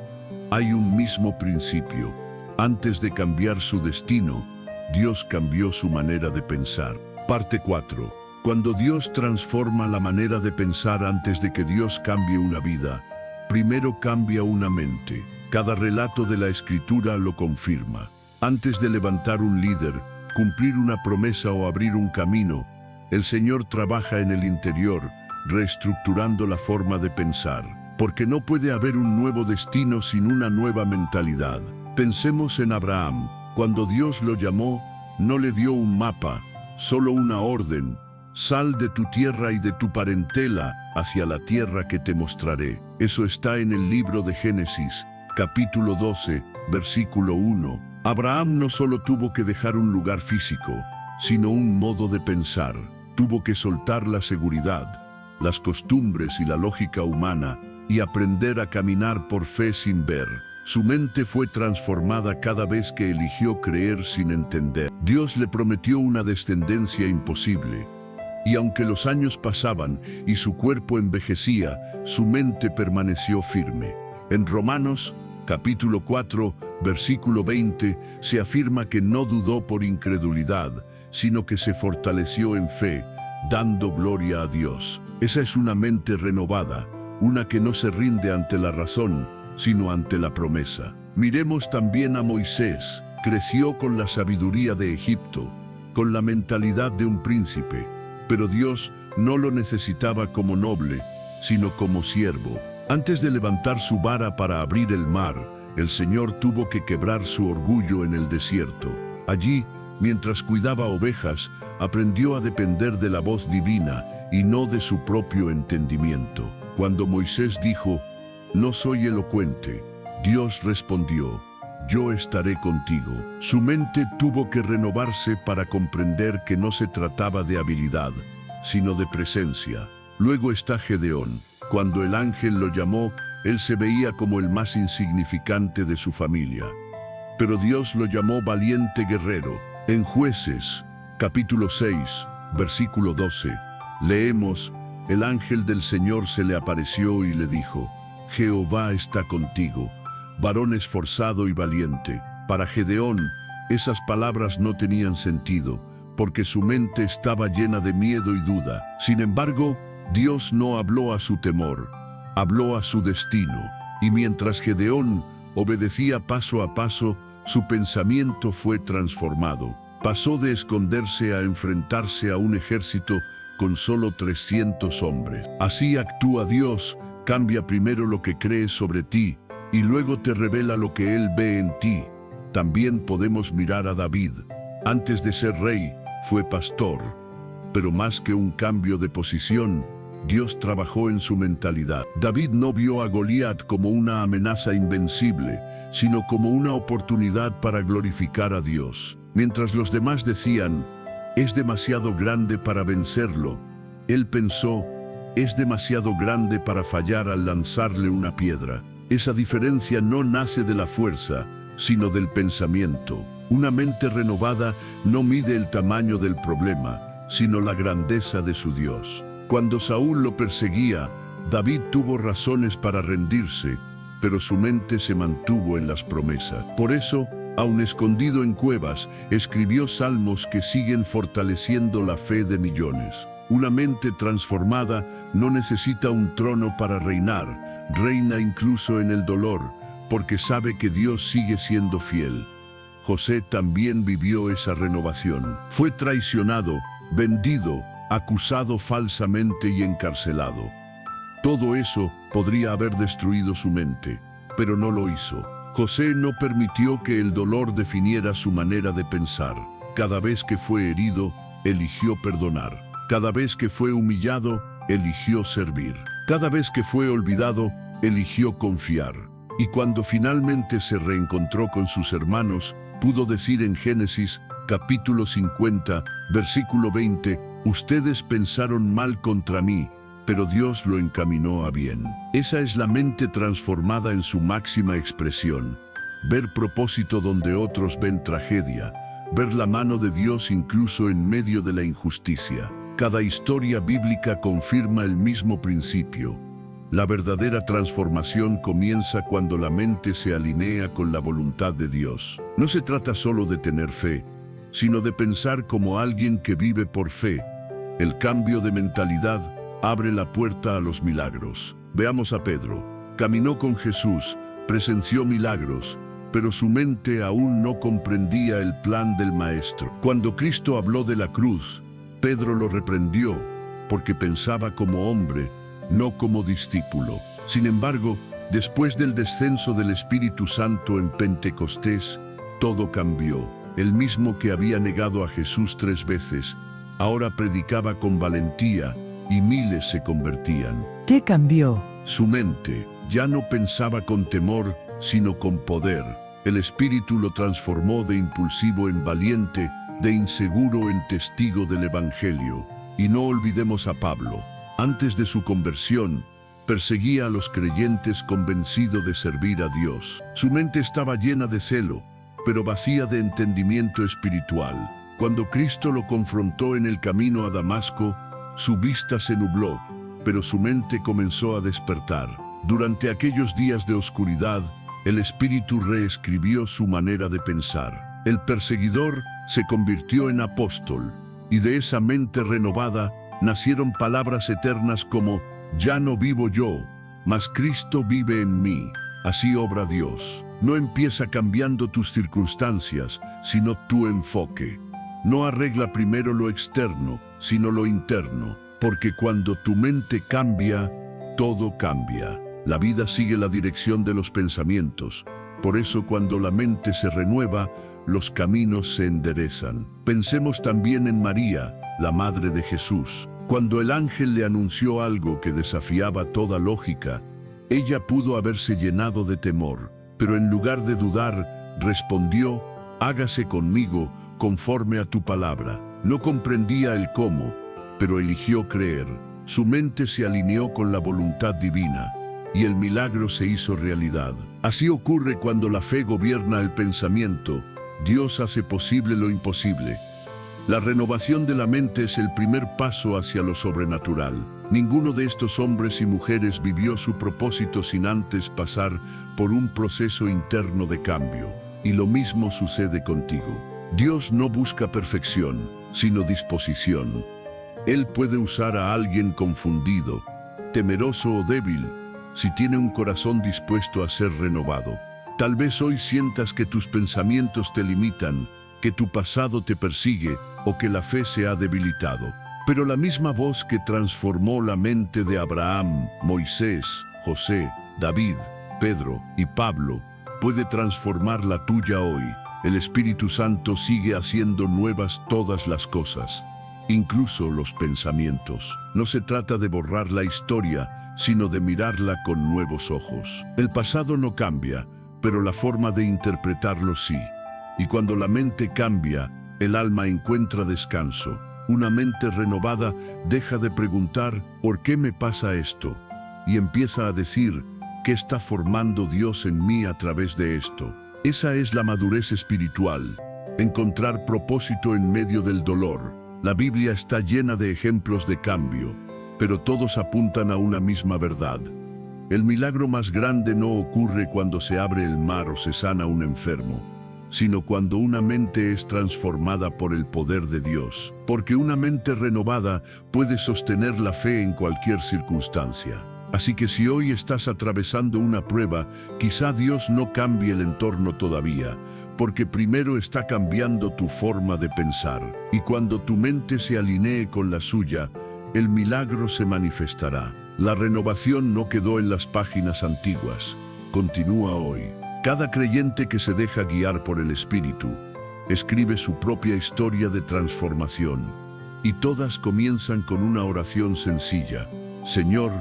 hay un mismo principio. Antes de cambiar su destino, Dios cambió su manera de pensar. Parte 4. Cuando Dios transforma la manera de pensar antes de que Dios cambie una vida, primero cambia una mente. Cada relato de la Escritura lo confirma. Antes de levantar un líder, cumplir una promesa o abrir un camino, el Señor trabaja en el interior, reestructurando la forma de pensar. Porque no puede haber un nuevo destino sin una nueva mentalidad. Pensemos en Abraham. Cuando Dios lo llamó, no le dio un mapa, solo una orden: Sal de tu tierra y de tu parentela hacia la tierra que te mostraré. Eso está en el libro de Génesis, capítulo 12, versículo 1. Abraham no solo tuvo que dejar un lugar físico, sino un modo de pensar. Tuvo que soltar la seguridad, las costumbres y la lógica humana y aprender a caminar por fe sin ver. Su mente fue transformada cada vez que eligió creer sin entender. Dios le prometió una descendencia imposible. Y aunque los años pasaban y su cuerpo envejecía, su mente permaneció firme. En Romanos, capítulo 4, versículo 20, se afirma que no dudó por incredulidad, sino que se fortaleció en fe, dando gloria a Dios. Esa es una mente renovada, una que no se rinde ante la razón, sino ante la promesa. Miremos también a Moisés. Creció con la sabiduría de Egipto, con la mentalidad de un príncipe. Pero Dios no lo necesitaba como noble, sino como siervo. Antes de levantar su vara para abrir el mar, el Señor tuvo que quebrar su orgullo en el desierto. Allí, mientras cuidaba ovejas, aprendió a depender de la voz divina y no de su propio entendimiento. Cuando Moisés dijo, «No soy elocuente», Dios respondió, «Yo estaré contigo». Su mente tuvo que renovarse para comprender que no se trataba de habilidad, sino de presencia. Luego está Gedeón. Cuando el ángel lo llamó, él se veía como el más insignificante de su familia. Pero Dios lo llamó valiente guerrero. En Jueces, capítulo 6, versículo 12, leemos, «El ángel del Señor se le apareció y le dijo, Jehová está contigo, varón esforzado y valiente». Para Gedeón, esas palabras no tenían sentido, porque su mente estaba llena de miedo y duda. Sin embargo, Dios no habló a su temor, habló a su destino. Y mientras Gedeón obedecía paso a paso, su pensamiento fue transformado. Pasó de esconderse a enfrentarse a un ejército con solo 300 hombres. Así actúa Dios. Cambia primero lo que crees sobre ti y luego te revela lo que Él ve en ti. También podemos mirar a David. Antes de ser rey, fue pastor. Pero más que un cambio de posición, Dios trabajó en su mentalidad. David no vio a Goliat como una amenaza invencible, sino como una oportunidad para glorificar a Dios. Mientras los demás decían, «Es demasiado grande para vencerlo», él pensó, «Es demasiado grande para fallar al lanzarle una piedra». Esa diferencia no nace de la fuerza, sino del pensamiento. Una mente renovada no mide el tamaño del problema, sino la grandeza de su Dios. Cuando Saúl lo perseguía, David tuvo razones para rendirse, pero su mente se mantuvo en las promesas. Por eso, aun escondido en cuevas, escribió salmos que siguen fortaleciendo la fe de millones. Una mente transformada no necesita un trono para reinar, reina incluso en el dolor, porque sabe que Dios sigue siendo fiel. José también vivió esa renovación. Fue traicionado, vendido, acusado falsamente y encarcelado. Todo eso podría haber destruido su mente, pero no lo hizo. José no permitió que el dolor definiera su manera de pensar. Cada vez que fue herido, eligió perdonar. Cada vez que fue humillado, eligió servir. Cada vez que fue olvidado, eligió confiar. Y cuando finalmente se reencontró con sus hermanos, pudo decir en Génesis, capítulo 50, versículo 20, «Ustedes pensaron mal contra mí, pero Dios lo encaminó a bien». Esa es la mente transformada en su máxima expresión. Ver propósito donde otros ven tragedia. Ver la mano de Dios incluso en medio de la injusticia. Cada historia bíblica confirma el mismo principio. La verdadera transformación comienza cuando la mente se alinea con la voluntad de Dios. No se trata solo de tener fe, sino de pensar como alguien que vive por fe. El cambio de mentalidad abre la puerta a los milagros. Veamos a Pedro. Caminó con Jesús, presenció milagros, pero su mente aún no comprendía el plan del Maestro. Cuando Cristo habló de la cruz, Pedro lo reprendió, porque pensaba como hombre, no como discípulo. Sin embargo, después del descenso del Espíritu Santo en Pentecostés, todo cambió. El mismo que había negado a Jesús 3 veces, Ahora predicaba con valentía y miles se convertían. ¿Qué cambió? Su mente ya no pensaba con temor, sino con poder. El Espíritu lo transformó de impulsivo en valiente, de inseguro en testigo del Evangelio. Y no olvidemos a Pablo. Antes de su conversión, perseguía a los creyentes convencido de servir a Dios. Su mente estaba llena de celo, pero vacía de entendimiento espiritual. Cuando Cristo lo confrontó en el camino a Damasco, su vista se nubló, pero su mente comenzó a despertar. Durante aquellos días de oscuridad, el Espíritu reescribió su manera de pensar. El perseguidor se convirtió en apóstol, y de esa mente renovada nacieron palabras eternas como: ya no vivo yo, mas Cristo vive en mí. Así obra Dios. No empieza cambiando tus circunstancias, sino tu enfoque. No arregla primero lo externo, sino lo interno, porque cuando tu mente cambia, todo cambia. La vida sigue la dirección de los pensamientos. Por eso cuando la mente se renueva, los caminos se enderezan. Pensemos también en María, la madre de Jesús. Cuando el ángel le anunció algo que desafiaba toda lógica, ella pudo haberse llenado de temor, pero en lugar de dudar, respondió: hágase conmigo conforme a tu palabra. No comprendía el cómo, pero eligió creer. Su mente se alineó con la voluntad divina, y el milagro se hizo realidad. Así ocurre cuando la fe gobierna el pensamiento. Dios hace posible lo imposible. La renovación de la mente es el primer paso hacia lo sobrenatural. Ninguno de estos hombres y mujeres vivió su propósito sin antes pasar por un proceso interno de cambio. Y lo mismo sucede contigo. Dios no busca perfección, sino disposición. Él puede usar a alguien confundido, temeroso o débil, si tiene un corazón dispuesto a ser renovado. Tal vez hoy sientas que tus pensamientos te limitan, que tu pasado te persigue o que la fe se ha debilitado. Pero la misma voz que transformó la mente de Abraham, Moisés, José, David, Pedro y Pablo puede transformar la tuya hoy. El Espíritu Santo sigue haciendo nuevas todas las cosas, incluso los pensamientos. No se trata de borrar la historia, sino de mirarla con nuevos ojos. El pasado no cambia, pero la forma de interpretarlo sí. Y cuando la mente cambia, el alma encuentra descanso. Una mente renovada deja de preguntar ¿por qué me pasa esto? Y empieza a decir ¿qué está formando Dios en mí a través de esto? Esa es la madurez espiritual, encontrar propósito en medio del dolor. La Biblia está llena de ejemplos de cambio, pero todos apuntan a una misma verdad. El milagro más grande no ocurre cuando se abre el mar o se sana un enfermo, sino cuando una mente es transformada por el poder de Dios, porque una mente renovada puede sostener la fe en cualquier circunstancia. Así que si hoy estás atravesando una prueba, quizá Dios no cambie el entorno todavía, porque primero está cambiando tu forma de pensar. Y cuando tu mente se alinee con la suya, el milagro se manifestará. La renovación no quedó en las páginas antiguas, continúa hoy. Cada creyente que se deja guiar por el Espíritu escribe su propia historia de transformación, y todas comienzan con una oración sencilla: Señor,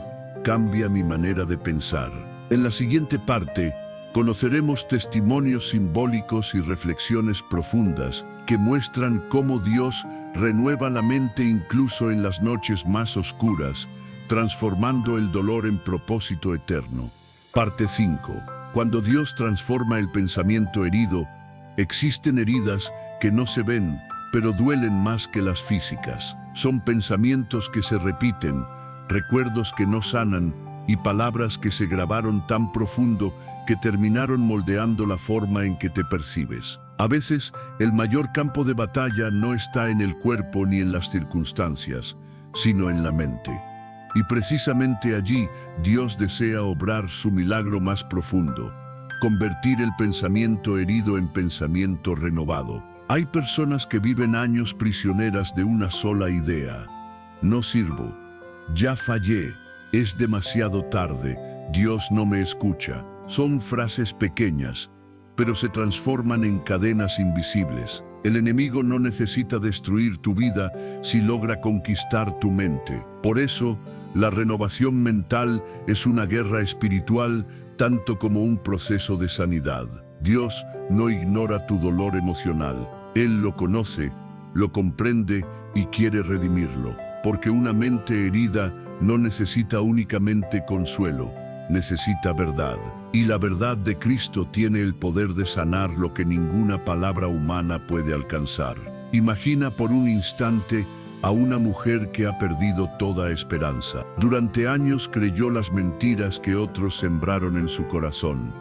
cambia mi manera de pensar. En la siguiente parte, conoceremos testimonios simbólicos y reflexiones profundas que muestran cómo Dios renueva la mente incluso en las noches más oscuras, transformando el dolor en propósito eterno. Parte 5. Cuando Dios transforma el pensamiento herido, existen heridas que no se ven, pero duelen más que las físicas. Son pensamientos que se repiten, recuerdos que no sanan y palabras que se grabaron tan profundo que terminaron moldeando la forma en que te percibes. A veces, el mayor campo de batalla no está en el cuerpo ni en las circunstancias, sino en la mente. Y precisamente allí, Dios desea obrar su milagro más profundo, convertir el pensamiento herido en pensamiento renovado. Hay personas que viven años prisioneras de una sola idea: no sirvo, ya fallé, es demasiado tarde, Dios no me escucha. Son frases pequeñas, pero se transforman en cadenas invisibles. El enemigo no necesita destruir tu vida si logra conquistar tu mente. Por eso, la renovación mental es una guerra espiritual tanto como un proceso de sanidad. Dios no ignora tu dolor emocional. Él lo conoce, lo comprende y quiere redimirlo. Porque una mente herida no necesita únicamente consuelo, necesita verdad. Y la verdad de Cristo tiene el poder de sanar lo que ninguna palabra humana puede alcanzar. Imagina por un instante a una mujer que ha perdido toda esperanza. Durante años creyó las mentiras que otros sembraron en su corazón.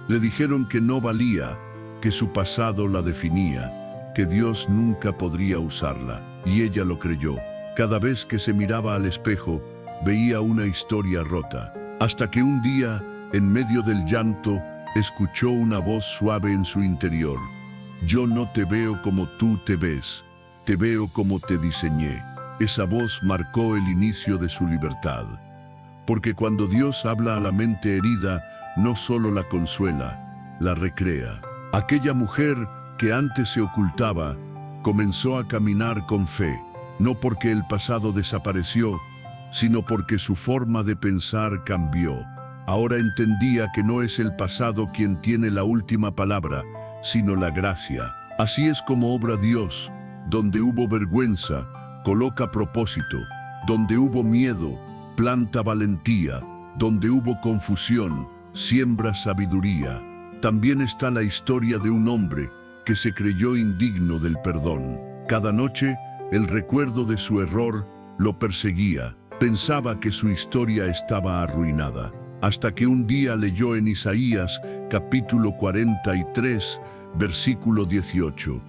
Le dijeron que no valía, que su pasado la definía, que Dios nunca podría usarla. Y ella lo creyó. Cada vez que se miraba al espejo, veía una historia rota. Hasta que un día, en medio del llanto, escuchó una voz suave en su interior. Yo no te veo como tú te ves, te veo como te diseñé. Esa voz marcó el inicio de su libertad. Porque cuando Dios habla a la mente herida, no solo la consuela, la recrea. Aquella mujer que antes se ocultaba, comenzó a caminar con fe, no porque el pasado desapareció, sino porque su forma de pensar cambió. Ahora entendía que no es el pasado quien tiene la última palabra, sino la gracia. Así es como obra Dios. Donde hubo vergüenza, coloca propósito. Donde hubo miedo, planta valentía. Donde hubo confusión, siembra sabiduría. También está la historia de un hombre que se creyó indigno del perdón. Cada noche, el recuerdo de su error lo perseguía. Pensaba que su historia estaba arruinada, hasta que un día leyó en Isaías, capítulo 43, versículo 18.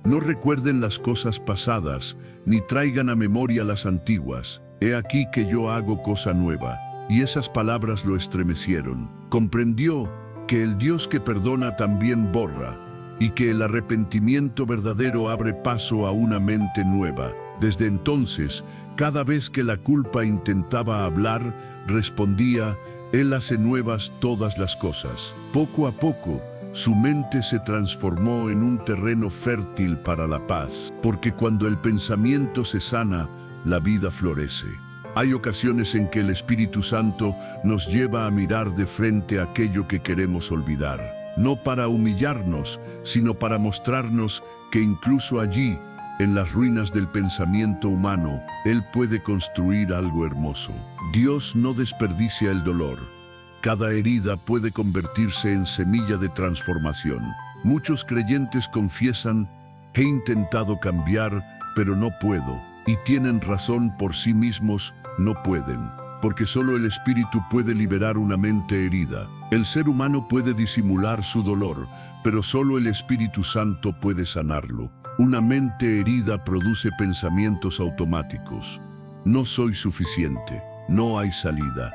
No recuerden las cosas pasadas, ni traigan a memoria las antiguas. He aquí que yo hago cosa nueva. Y esas palabras lo estremecieron. Comprendió que el Dios que perdona también borra, y que el arrepentimiento verdadero abre paso a una mente nueva. Desde entonces, cada vez que la culpa intentaba hablar, respondía, Él hace nuevas todas las cosas. Poco a poco, su mente se transformó en un terreno fértil para la paz, porque cuando el pensamiento se sana, la vida florece. Hay ocasiones en que el Espíritu Santo nos lleva a mirar de frente aquello que queremos olvidar, no para humillarnos, sino para mostrarnos que incluso allí, en las ruinas del pensamiento humano, Él puede construir algo hermoso. Dios no desperdicia el dolor. Cada herida puede convertirse en semilla de transformación. Muchos creyentes confiesan, he intentado cambiar, pero no puedo. Y tienen razón, por sí mismos, no pueden. Porque solo el Espíritu puede liberar una mente herida. El ser humano puede disimular su dolor, pero solo el Espíritu Santo puede sanarlo. Una mente herida produce pensamientos automáticos. No soy suficiente, no hay salida,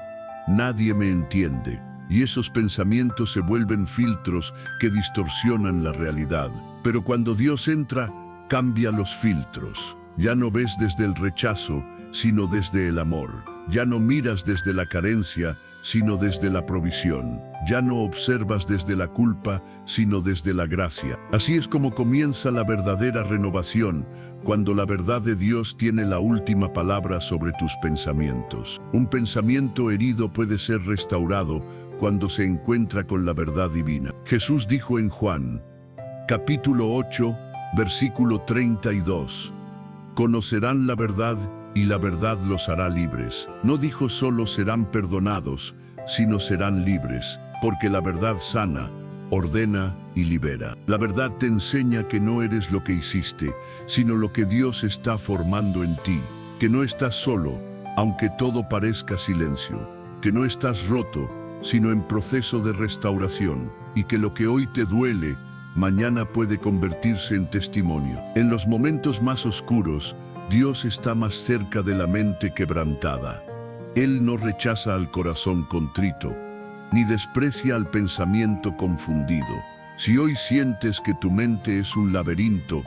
nadie me entiende. Y esos pensamientos se vuelven filtros que distorsionan la realidad. Pero cuando Dios entra, cambia los filtros. Ya no ves desde el rechazo, sino desde el amor. Ya no miras desde la carencia, sino desde la provisión. Ya no observas desde la culpa, sino desde la gracia. Así es como comienza la verdadera renovación, cuando la verdad de Dios tiene la última palabra sobre tus pensamientos. Un pensamiento herido puede ser restaurado cuando se encuentra con la verdad divina. Jesús dijo en Juan, capítulo 8, versículo 32, conocerán la verdad y la verdad los hará libres. No dijo solo serán perdonados, sino serán libres, porque la verdad sana, ordena y libera. La verdad te enseña que no eres lo que hiciste, sino lo que Dios está formando en ti, que no estás solo, aunque todo parezca silencio, que no estás roto, sino en proceso de restauración, y que lo que hoy te duele, mañana puede convertirse en testimonio. En los momentos más oscuros, Dios está más cerca de la mente quebrantada. Él no rechaza al corazón contrito, ni desprecia al pensamiento confundido. Si hoy sientes que tu mente es un laberinto,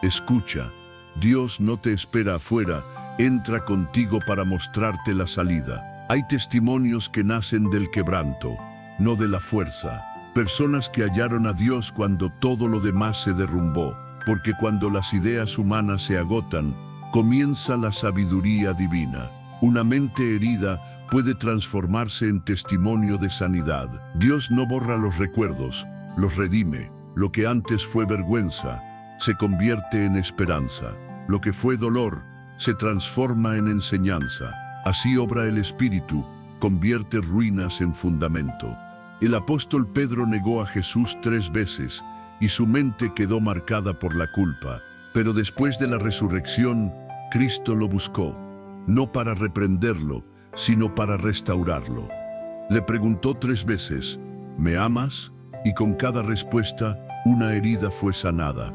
escucha. Dios no te espera afuera, entra contigo para mostrarte la salida. Hay testimonios que nacen del quebranto, no de la fuerza. Personas que hallaron a Dios cuando todo lo demás se derrumbó. porque cuando las ideas humanas se agotan, comienza la sabiduría divina. Una mente herida puede transformarse en testimonio de sanidad. Dios no borra los recuerdos, los redime. Lo que antes fue vergüenza, se convierte en esperanza. Lo que fue dolor, se transforma en enseñanza. Así obra el Espíritu, convierte ruinas en fundamento. El apóstol Pedro negó a Jesús 3 veces y su mente quedó marcada por la culpa. Pero después de la resurrección, Cristo lo buscó, no para reprenderlo, sino para restaurarlo. Le preguntó 3 veces, ¿me amas? Y con cada respuesta, una herida fue sanada.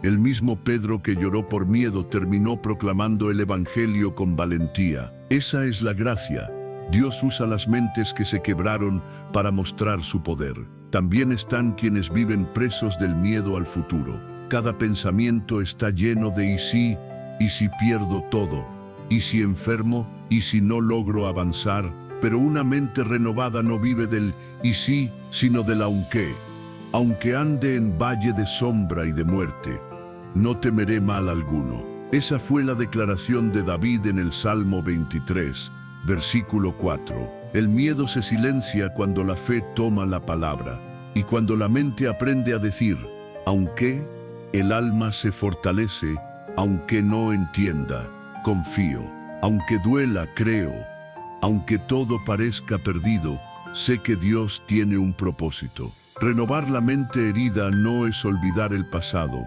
El mismo Pedro que lloró por miedo terminó proclamando el Evangelio con valentía. Esa es la gracia. Dios usa las mentes que se quebraron para mostrar su poder. También están quienes viven presos del miedo al futuro. Cada pensamiento está lleno de y si pierdo todo, y si enfermo, y si no logro avanzar. Pero una mente renovada no vive del y sí, sino del aunque. Aunque ande en valle de sombra y de muerte, no temeré mal alguno. Esa fue la declaración de David en el Salmo 23, versículo 4. El miedo se silencia cuando la fe toma la palabra, y cuando la mente aprende a decir, aunque, el alma se fortalece, aunque no entienda, confío, aunque duela, creo, aunque todo parezca perdido, sé que Dios tiene un propósito. Renovar la mente herida no es olvidar el pasado,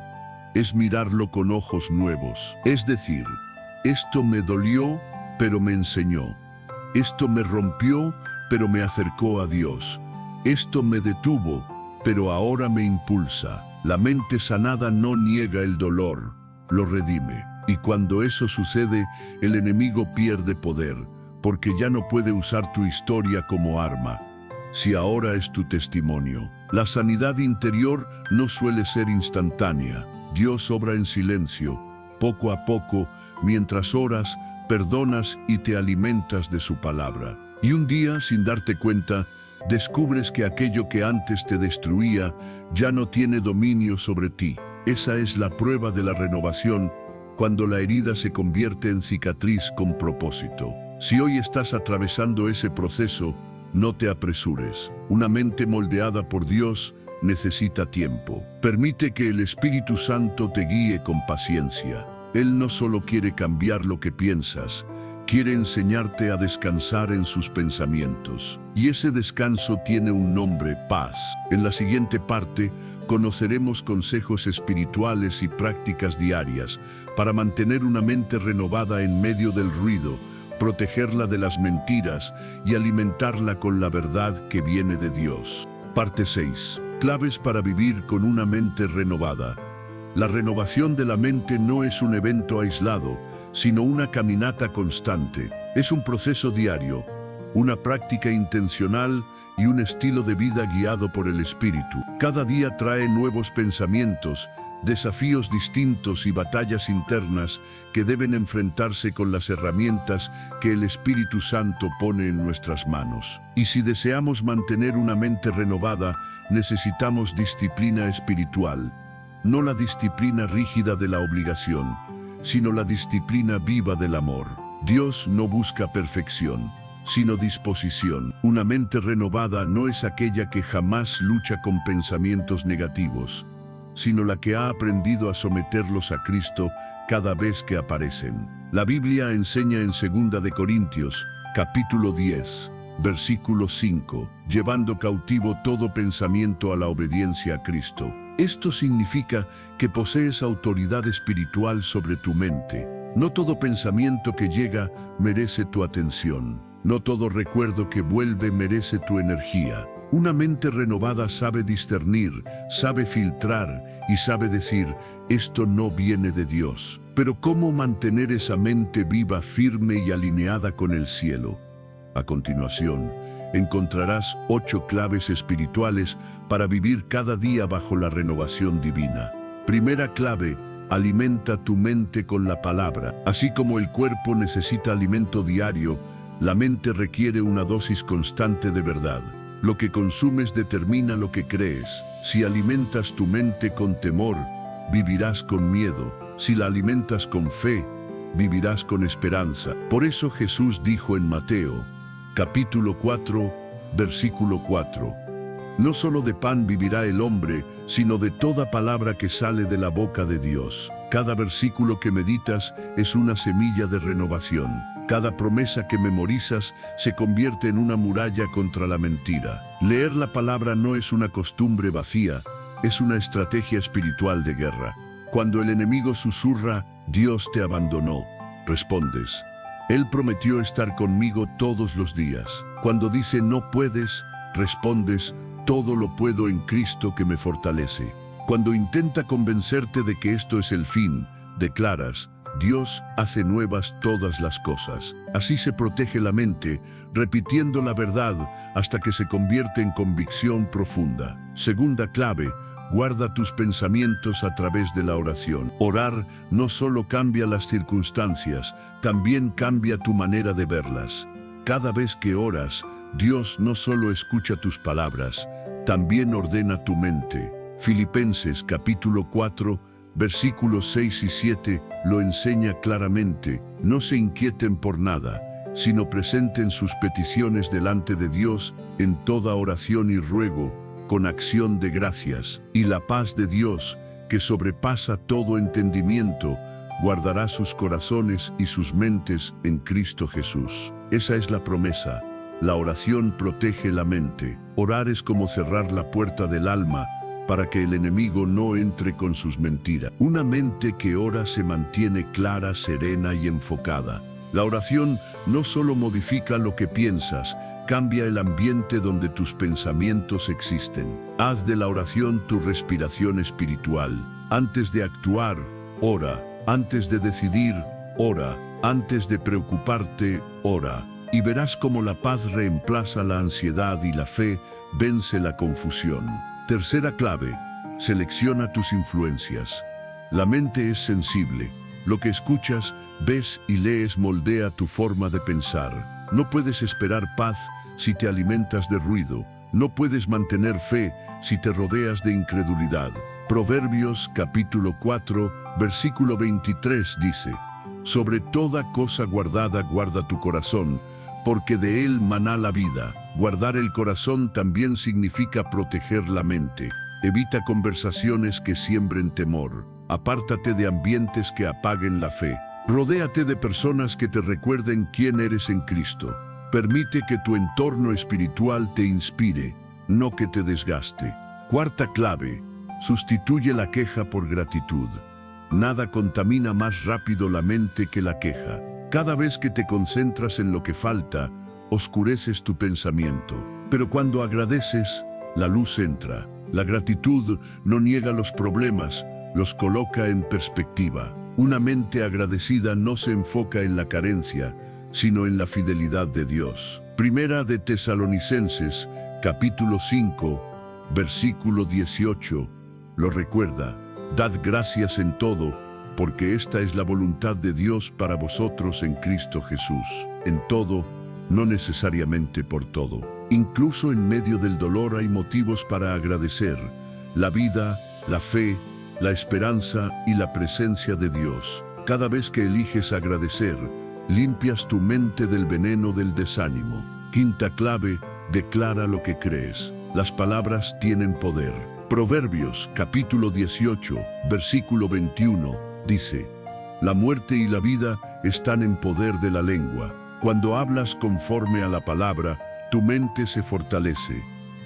es mirarlo con ojos nuevos. Es decir, esto me dolió, pero me enseñó. Esto me rompió, pero me acercó a Dios. Esto me detuvo, pero ahora me impulsa. La mente sanada no niega el dolor, lo redime. Y cuando eso sucede, el enemigo pierde poder, porque ya no puede usar tu historia como arma. Si ahora es tu testimonio. La sanidad interior no suele ser instantánea. Dios obra en silencio, poco a poco, mientras oras, perdonas y te alimentas de su palabra. Y un día, sin darte cuenta, descubres que aquello que antes te destruía ya no tiene dominio sobre ti. Esa es la prueba de la renovación, cuando la herida se convierte en cicatriz con propósito. Si hoy estás atravesando ese proceso, no te apresures. Una mente moldeada por Dios necesita tiempo. Permite que el Espíritu Santo te guíe con paciencia. Él no solo quiere cambiar lo que piensas, quiere enseñarte a descansar en sus pensamientos. Y ese descanso tiene un nombre: paz. En la siguiente parte, conoceremos consejos espirituales y prácticas diarias para mantener una mente renovada en medio del ruido, protegerla de las mentiras y alimentarla con la verdad que viene de Dios. Parte 6. Claves para vivir con una mente renovada. La renovación de la mente no es un evento aislado, sino una caminata constante. Es un proceso diario, una práctica intencional y un estilo de vida guiado por el Espíritu. Cada día trae nuevos pensamientos, desafíos distintos y batallas internas que deben enfrentarse con las herramientas que el Espíritu Santo pone en nuestras manos. Y si deseamos mantener una mente renovada, necesitamos disciplina espiritual. No la disciplina rígida de la obligación, sino la disciplina viva del amor. Dios no busca perfección, sino disposición. Una mente renovada no es aquella que jamás lucha con pensamientos negativos, sino la que ha aprendido a someterlos a Cristo cada vez que aparecen. La Biblia enseña en 2 de Corintios, capítulo 10, versículo 5, llevando cautivo todo pensamiento a la obediencia a Cristo. Esto significa que posees autoridad espiritual sobre tu mente. No todo pensamiento que llega merece tu atención. No todo recuerdo que vuelve merece tu energía. Una mente renovada sabe discernir, sabe filtrar y sabe decir, esto no viene de Dios. Pero ¿cómo mantener esa mente viva, firme y alineada con el cielo? A continuación, encontrarás 8 claves espirituales para vivir cada día bajo la renovación divina. Primera clave: alimenta tu mente con la palabra. Así como el cuerpo necesita alimento diario, la mente requiere una dosis constante de verdad. Lo que consumes determina lo que crees. Si alimentas tu mente con temor, vivirás con miedo. Si la alimentas con fe, vivirás con esperanza. Por eso Jesús dijo en Mateo, capítulo 4, versículo 4, no solo de pan vivirá el hombre, sino de toda palabra que sale de la boca de Dios. Cada versículo que meditas es una semilla de renovación. Cada promesa que memorizas se convierte en una muralla contra la mentira. Leer la palabra no es una costumbre vacía, es una estrategia espiritual de guerra. Cuando el enemigo susurra, Dios te abandonó, respondes, Él prometió estar conmigo todos los días. Cuando dice no puedes, respondes, todo lo puedo en Cristo que me fortalece. Cuando intenta convencerte de que esto es el fin, declaras, Dios hace nuevas todas las cosas. Así se protege la mente, repitiendo la verdad hasta que se convierte en convicción profunda. Segunda clave, guarda tus pensamientos a través de la oración. Orar no solo cambia las circunstancias, también cambia tu manera de verlas. Cada vez que oras, Dios no solo escucha tus palabras, también ordena tu mente. Filipenses capítulo 4, versículos 6 y 7 lo enseña claramente. No se inquieten por nada, sino presenten sus peticiones delante de Dios en toda oración y ruego, con acción de gracias. Y la paz de Dios, que sobrepasa todo entendimiento, guardará sus corazones y sus mentes en Cristo Jesús. Esa es la promesa. La oración protege la mente. Orar es como cerrar la puerta del alma para que el enemigo no entre con sus mentiras. Una mente que ora se mantiene clara, serena y enfocada. La oración no solo modifica lo que piensas, cambia el ambiente donde tus pensamientos existen. Haz de la oración tu respiración espiritual. Antes de actuar, ora. Antes de decidir, ora. Antes de preocuparte, ora. Y verás cómo la paz reemplaza la ansiedad y la fe vence la confusión. Tercera clave, selecciona tus influencias. La mente es sensible. Lo que escuchas, ves y lees moldea tu forma de pensar. No puedes esperar paz si te alimentas de ruido. No puedes mantener fe si te rodeas de incredulidad. Proverbios capítulo 4, versículo 23 dice, sobre toda cosa guardada guarda tu corazón, porque de él maná la vida. Guardar el corazón también significa proteger la mente. Evita conversaciones que siembren temor. Apártate de ambientes que apaguen la fe. Rodéate de personas que te recuerden quién eres en Cristo. Permite que tu entorno espiritual te inspire, no que te desgaste. Cuarta clave, sustituye la queja por gratitud. Nada contamina más rápido la mente que la queja. Cada vez que te concentras en lo que falta, oscureces tu pensamiento. Pero cuando agradeces, la luz entra. La gratitud no niega los problemas, los coloca en perspectiva. Una mente agradecida no se enfoca en la carencia, sino en la fidelidad de Dios. Primera de Tesalonicenses, capítulo 5, versículo 18, lo recuerda. Dad gracias en todo, porque esta es la voluntad de Dios para vosotros en Cristo Jesús. En todo, no necesariamente por todo. Incluso en medio del dolor hay motivos para agradecer. La vida, la fe, la esperanza y la presencia de Dios. Cada vez que eliges agradecer, limpias tu mente del veneno del desánimo. Quinta clave, declara lo que crees. Las palabras tienen poder. Proverbios, capítulo 18, versículo 21, dice, la muerte y la vida están en poder de la lengua. Cuando hablas conforme a la palabra, tu mente se fortalece.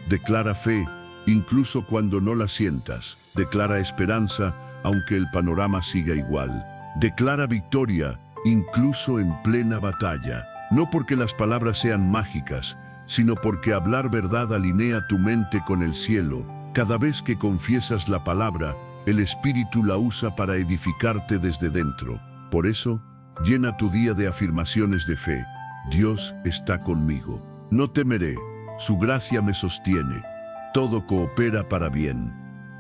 Declara fe, incluso cuando no la sientas. Declara esperanza, aunque el panorama siga igual. Declara victoria, incluso en plena batalla. No porque las palabras sean mágicas, sino porque hablar verdad alinea tu mente con el cielo. Cada vez que confiesas la palabra, el Espíritu la usa para edificarte desde dentro. Por eso, llena tu día de afirmaciones de fe. Dios está conmigo. No temeré, su gracia me sostiene. Todo coopera para bien.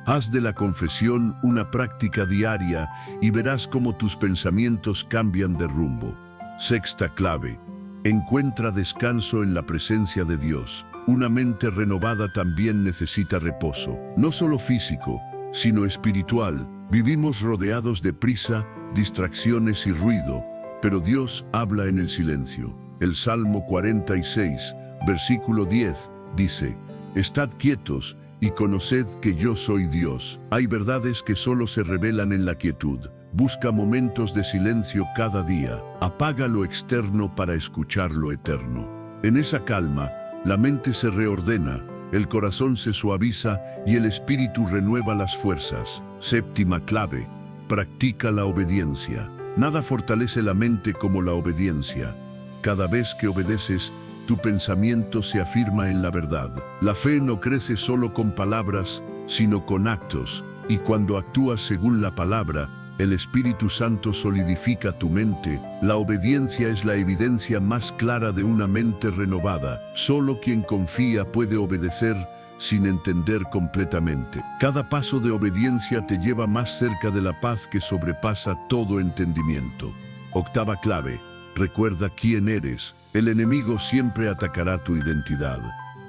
Haz de la confesión una práctica diaria y verás cómo tus pensamientos cambian de rumbo. Sexta clave, encuentra descanso en la presencia de Dios. Una mente renovada también necesita reposo, no solo físico, sino espiritual. Vivimos rodeados de prisa, distracciones y ruido, pero Dios habla en el silencio. El Salmo 46, versículo 10, dice: «Estad quietos y conoced que yo soy Dios». Hay verdades que solo se revelan en la quietud. Busca momentos de silencio cada día. Apaga lo externo para escuchar lo eterno. En esa calma, la mente se reordena, el corazón se suaviza y el espíritu renueva las fuerzas. Séptima clave: practica la obediencia. Nada fortalece la mente como la obediencia. Cada vez que obedeces, tu pensamiento se afirma en la verdad. La fe no crece solo con palabras, sino con actos, y cuando actúas según la palabra, el Espíritu Santo solidifica tu mente. La obediencia es la evidencia más clara de una mente renovada. Solo quien confía puede obedecer sin entender completamente. Cada paso de obediencia te lleva más cerca de la paz que sobrepasa todo entendimiento. Octava clave: recuerda quién eres. El enemigo siempre atacará tu identidad.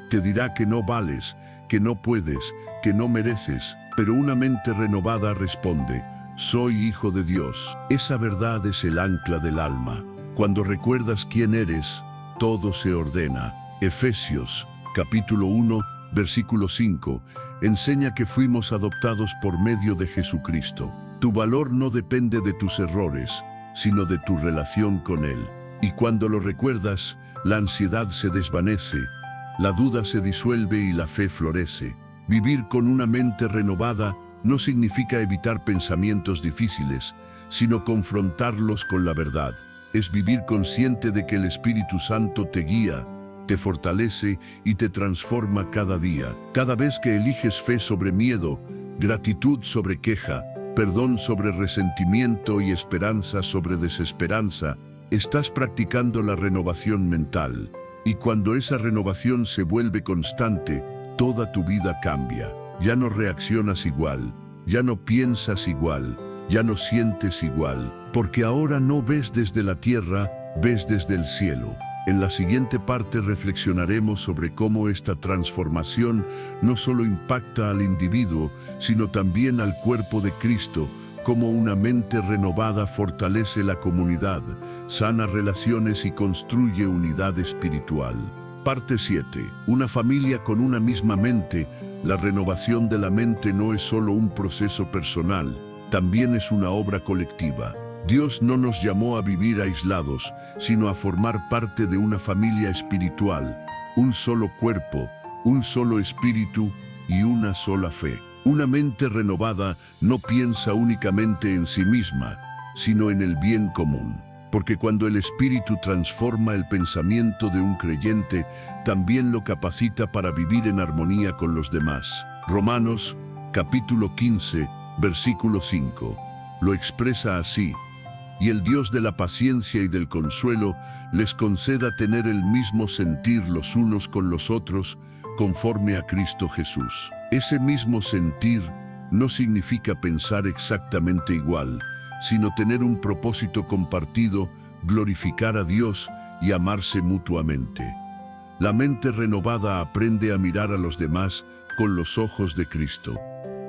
Te dirá que no vales, que no puedes, que no mereces, pero una mente renovada responde: soy hijo de Dios. Esa verdad es el ancla del alma. Cuando recuerdas quién eres, todo se ordena. Efesios, capítulo 1, versículo 5, enseña que fuimos adoptados por medio de Jesucristo. Tu valor no depende de tus errores, sino de tu relación con Él. Y cuando lo recuerdas, la ansiedad se desvanece, la duda se disuelve y la fe florece. Vivir con una mente renovada no significa evitar pensamientos difíciles, sino confrontarlos con la verdad. Es vivir consciente de que el Espíritu Santo te guía, te fortalece y te transforma cada día. Cada vez que eliges fe sobre miedo, gratitud sobre queja, perdón sobre resentimiento y esperanza sobre desesperanza, estás practicando la renovación mental. Y cuando esa renovación se vuelve constante, toda tu vida cambia. Ya no reaccionas igual, ya no piensas igual, ya no sientes igual, porque ahora no ves desde la tierra, ves desde el cielo. En la siguiente parte reflexionaremos sobre cómo esta transformación no solo impacta al individuo, sino también al cuerpo de Cristo, cómo una mente renovada fortalece la comunidad, sana relaciones y construye unidad espiritual. Parte 7. Una familia con una misma mente. La renovación de la mente no es solo un proceso personal, también es una obra colectiva. Dios no nos llamó a vivir aislados, sino a formar parte de una familia espiritual, un solo cuerpo, un solo espíritu y una sola fe. Una mente renovada no piensa únicamente en sí misma, sino en el bien común. Porque cuando el Espíritu transforma el pensamiento de un creyente, también lo capacita para vivir en armonía con los demás. Romanos, capítulo 15, versículo 5, lo expresa así: y el Dios de la paciencia y del consuelo les conceda tener el mismo sentir los unos con los otros, conforme a Cristo Jesús. Ese mismo sentir no significa pensar exactamente igual, sino tener un propósito compartido, glorificar a Dios y amarse mutuamente. La mente renovada aprende a mirar a los demás con los ojos de Cristo.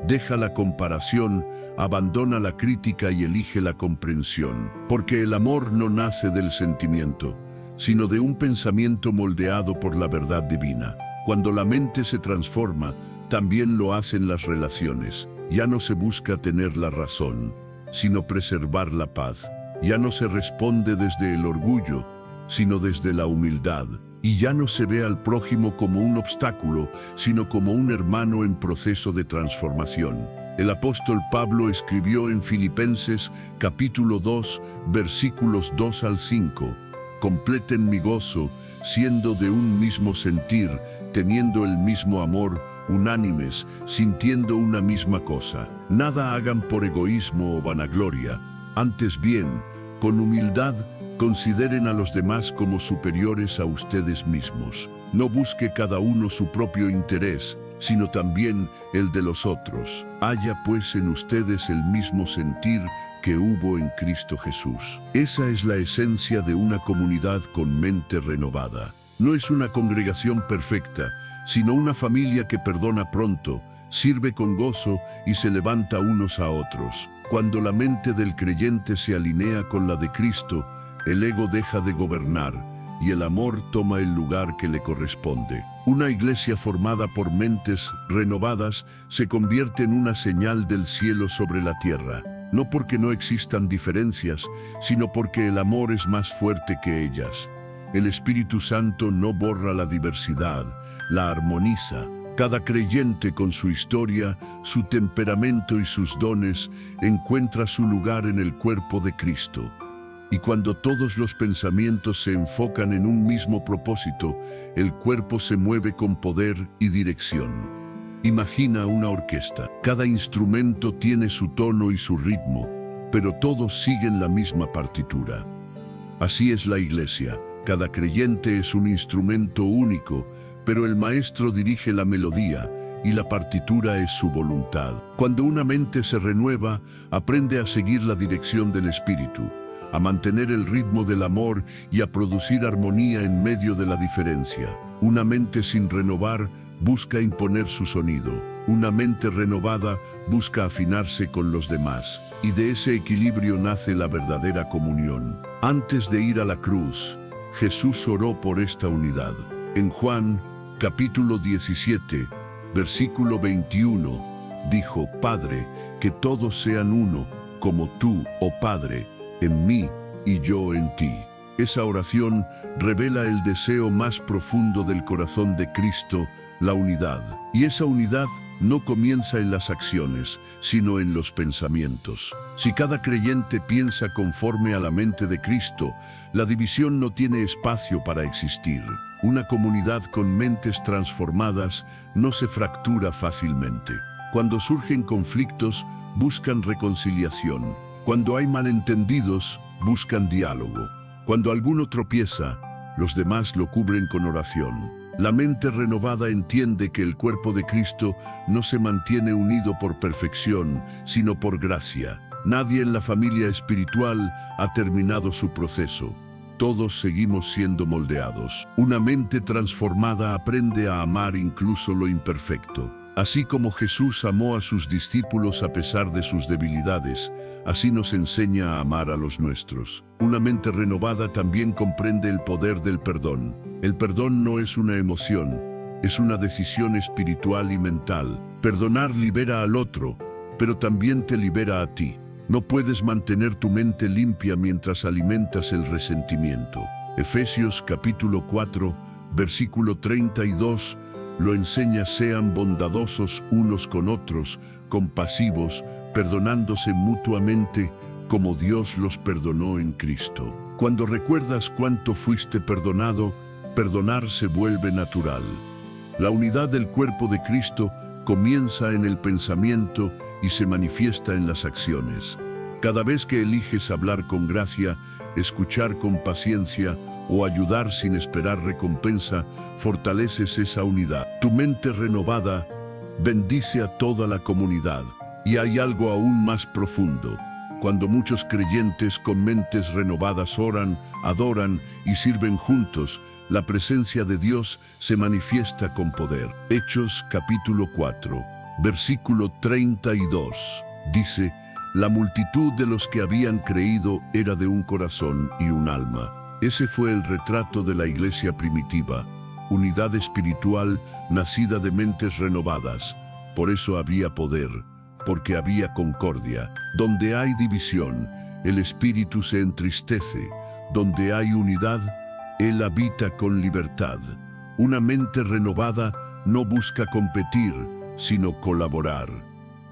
Deja la comparación, abandona la crítica y elige la comprensión, porque el amor no nace del sentimiento, sino de un pensamiento moldeado por la verdad divina. Cuando la mente se transforma, también lo hacen las relaciones. Ya no se busca tener la razón, sino preservar la paz. Ya no se responde desde el orgullo, sino desde la humildad. Y ya no se ve al prójimo como un obstáculo, sino como un hermano en proceso de transformación. El apóstol Pablo escribió en Filipenses capítulo 2, versículos 2 al 5: completen mi gozo, siendo de un mismo sentir, teniendo el mismo amor, unánimes, sintiendo una misma cosa. Nada hagan por egoísmo o vanagloria, antes bien, con humildad, consideren a los demás como superiores a ustedes mismos. No busque cada uno su propio interés, sino también el de los otros. Haya pues en ustedes el mismo sentir que hubo en Cristo Jesús. Esa es la esencia de una comunidad con mente renovada. No es una congregación perfecta, sino una familia que perdona pronto, sirve con gozo y se levanta unos a otros. Cuando la mente del creyente se alinea con la de Cristo, el ego deja de gobernar y el amor toma el lugar que le corresponde. Una iglesia formada por mentes renovadas se convierte en una señal del cielo sobre la tierra, no porque no existan diferencias, sino porque el amor es más fuerte que ellas. El Espíritu Santo no borra la diversidad, la armoniza. Cada creyente con su historia, su temperamento y sus dones encuentra su lugar en el cuerpo de Cristo. Y cuando todos los pensamientos se enfocan en un mismo propósito, el cuerpo se mueve con poder y dirección. Imagina una orquesta. Cada instrumento tiene su tono y su ritmo, pero todos siguen la misma partitura. Así es la iglesia. Cada creyente es un instrumento único, pero el maestro dirige la melodía y la partitura es su voluntad. Cuando una mente se renueva, aprende a seguir la dirección del Espíritu, a mantener el ritmo del amor y a producir armonía en medio de la diferencia. Una mente sin renovar busca imponer su sonido. Una mente renovada busca afinarse con los demás. Y de ese equilibrio nace la verdadera comunión. Antes de ir a la cruz, Jesús oró por esta unidad. En Juan, capítulo 17, versículo 21, dijo: Padre, que todos sean uno, como tú, oh Padre, en mí y yo en ti. Esa oración revela el deseo más profundo del corazón de Cristo, la unidad. Y esa unidad no comienza en las acciones, sino en los pensamientos. Si cada creyente piensa conforme a la mente de Cristo, la división no tiene espacio para existir. Una comunidad con mentes transformadas no se fractura fácilmente. Cuando surgen conflictos, buscan reconciliación. Cuando hay malentendidos, buscan diálogo. Cuando alguno tropieza, los demás lo cubren con oración. La mente renovada entiende que el cuerpo de Cristo no se mantiene unido por perfección, sino por gracia. Nadie en la familia espiritual ha terminado su proceso. Todos seguimos siendo moldeados. Una mente transformada aprende a amar incluso lo imperfecto. Así como Jesús amó a sus discípulos a pesar de sus debilidades, así nos enseña a amar a los nuestros. Una mente renovada también comprende el poder del perdón. El perdón no es una emoción, es una decisión espiritual y mental. Perdonar libera al otro, pero también te libera a ti. No puedes mantener tu mente limpia mientras alimentas el resentimiento. Efesios capítulo 4, versículo 32, lo enseña: sean bondadosos unos con otros, compasivos, perdonándose mutuamente, como Dios los perdonó en Cristo. Cuando recuerdas cuánto fuiste perdonado, perdonar se vuelve natural. La unidad del cuerpo de Cristo comienza en el pensamiento y se manifiesta en las acciones. Cada vez que eliges hablar con gracia, escuchar con paciencia o ayudar sin esperar recompensa, fortaleces esa unidad. Tu mente renovada bendice a toda la comunidad. Y hay algo aún más profundo. Cuando muchos creyentes con mentes renovadas oran, adoran y sirven juntos, la presencia de Dios se manifiesta con poder. Hechos capítulo 4, versículo 32, dice: la multitud de los que habían creído era de un corazón y un alma. Ese fue el retrato de la iglesia primitiva, unidad espiritual nacida de mentes renovadas. Por eso había poder, porque había concordia. Donde hay división, el espíritu se entristece. Donde hay unidad, Él habita con libertad. Una mente renovada no busca competir, sino colaborar.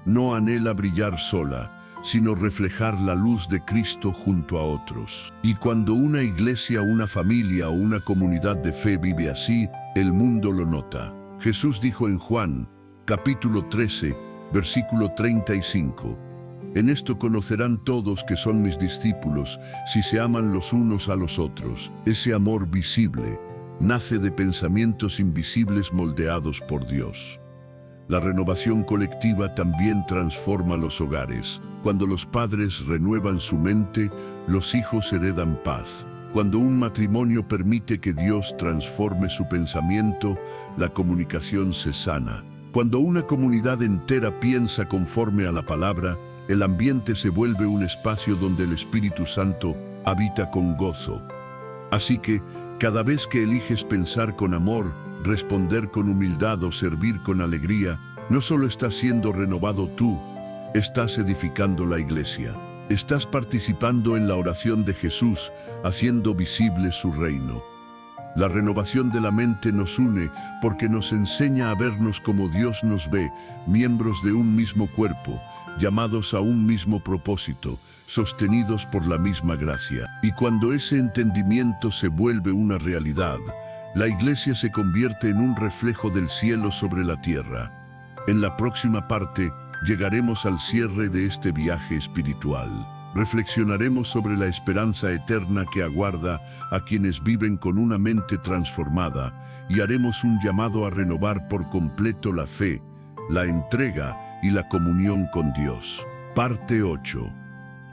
No anhela brillar sola, sino reflejar la luz de Cristo junto a otros. Y cuando una iglesia, una familia o una comunidad de fe vive así, el mundo lo nota. Jesús dijo en Juan, capítulo 13, versículo 35, en esto conocerán todos que son mis discípulos, si se aman los unos a los otros. Ese amor visible nace de pensamientos invisibles moldeados por Dios. La renovación colectiva también transforma los hogares. Cuando los padres renuevan su mente, los hijos heredan paz. Cuando un matrimonio permite que Dios transforme su pensamiento, la comunicación se sana. Cuando una comunidad entera piensa conforme a la palabra, el ambiente se vuelve un espacio donde el Espíritu Santo habita con gozo. Así que, cada vez que eliges pensar con amor, responder con humildad o servir con alegría, no solo estás siendo renovado tú, estás edificando la iglesia. Estás participando en la oración de Jesús, haciendo visible su reino. La renovación de la mente nos une porque nos enseña a vernos como Dios nos ve, miembros de un mismo cuerpo, llamados a un mismo propósito, sostenidos por la misma gracia. Y cuando ese entendimiento se vuelve una realidad, la iglesia se convierte en un reflejo del cielo sobre la tierra. En la próxima parte, llegaremos al cierre de este viaje espiritual. Reflexionaremos sobre la esperanza eterna que aguarda a quienes viven con una mente transformada y haremos un llamado a renovar por completo la fe, la entrega y la comunión con Dios. Parte 8.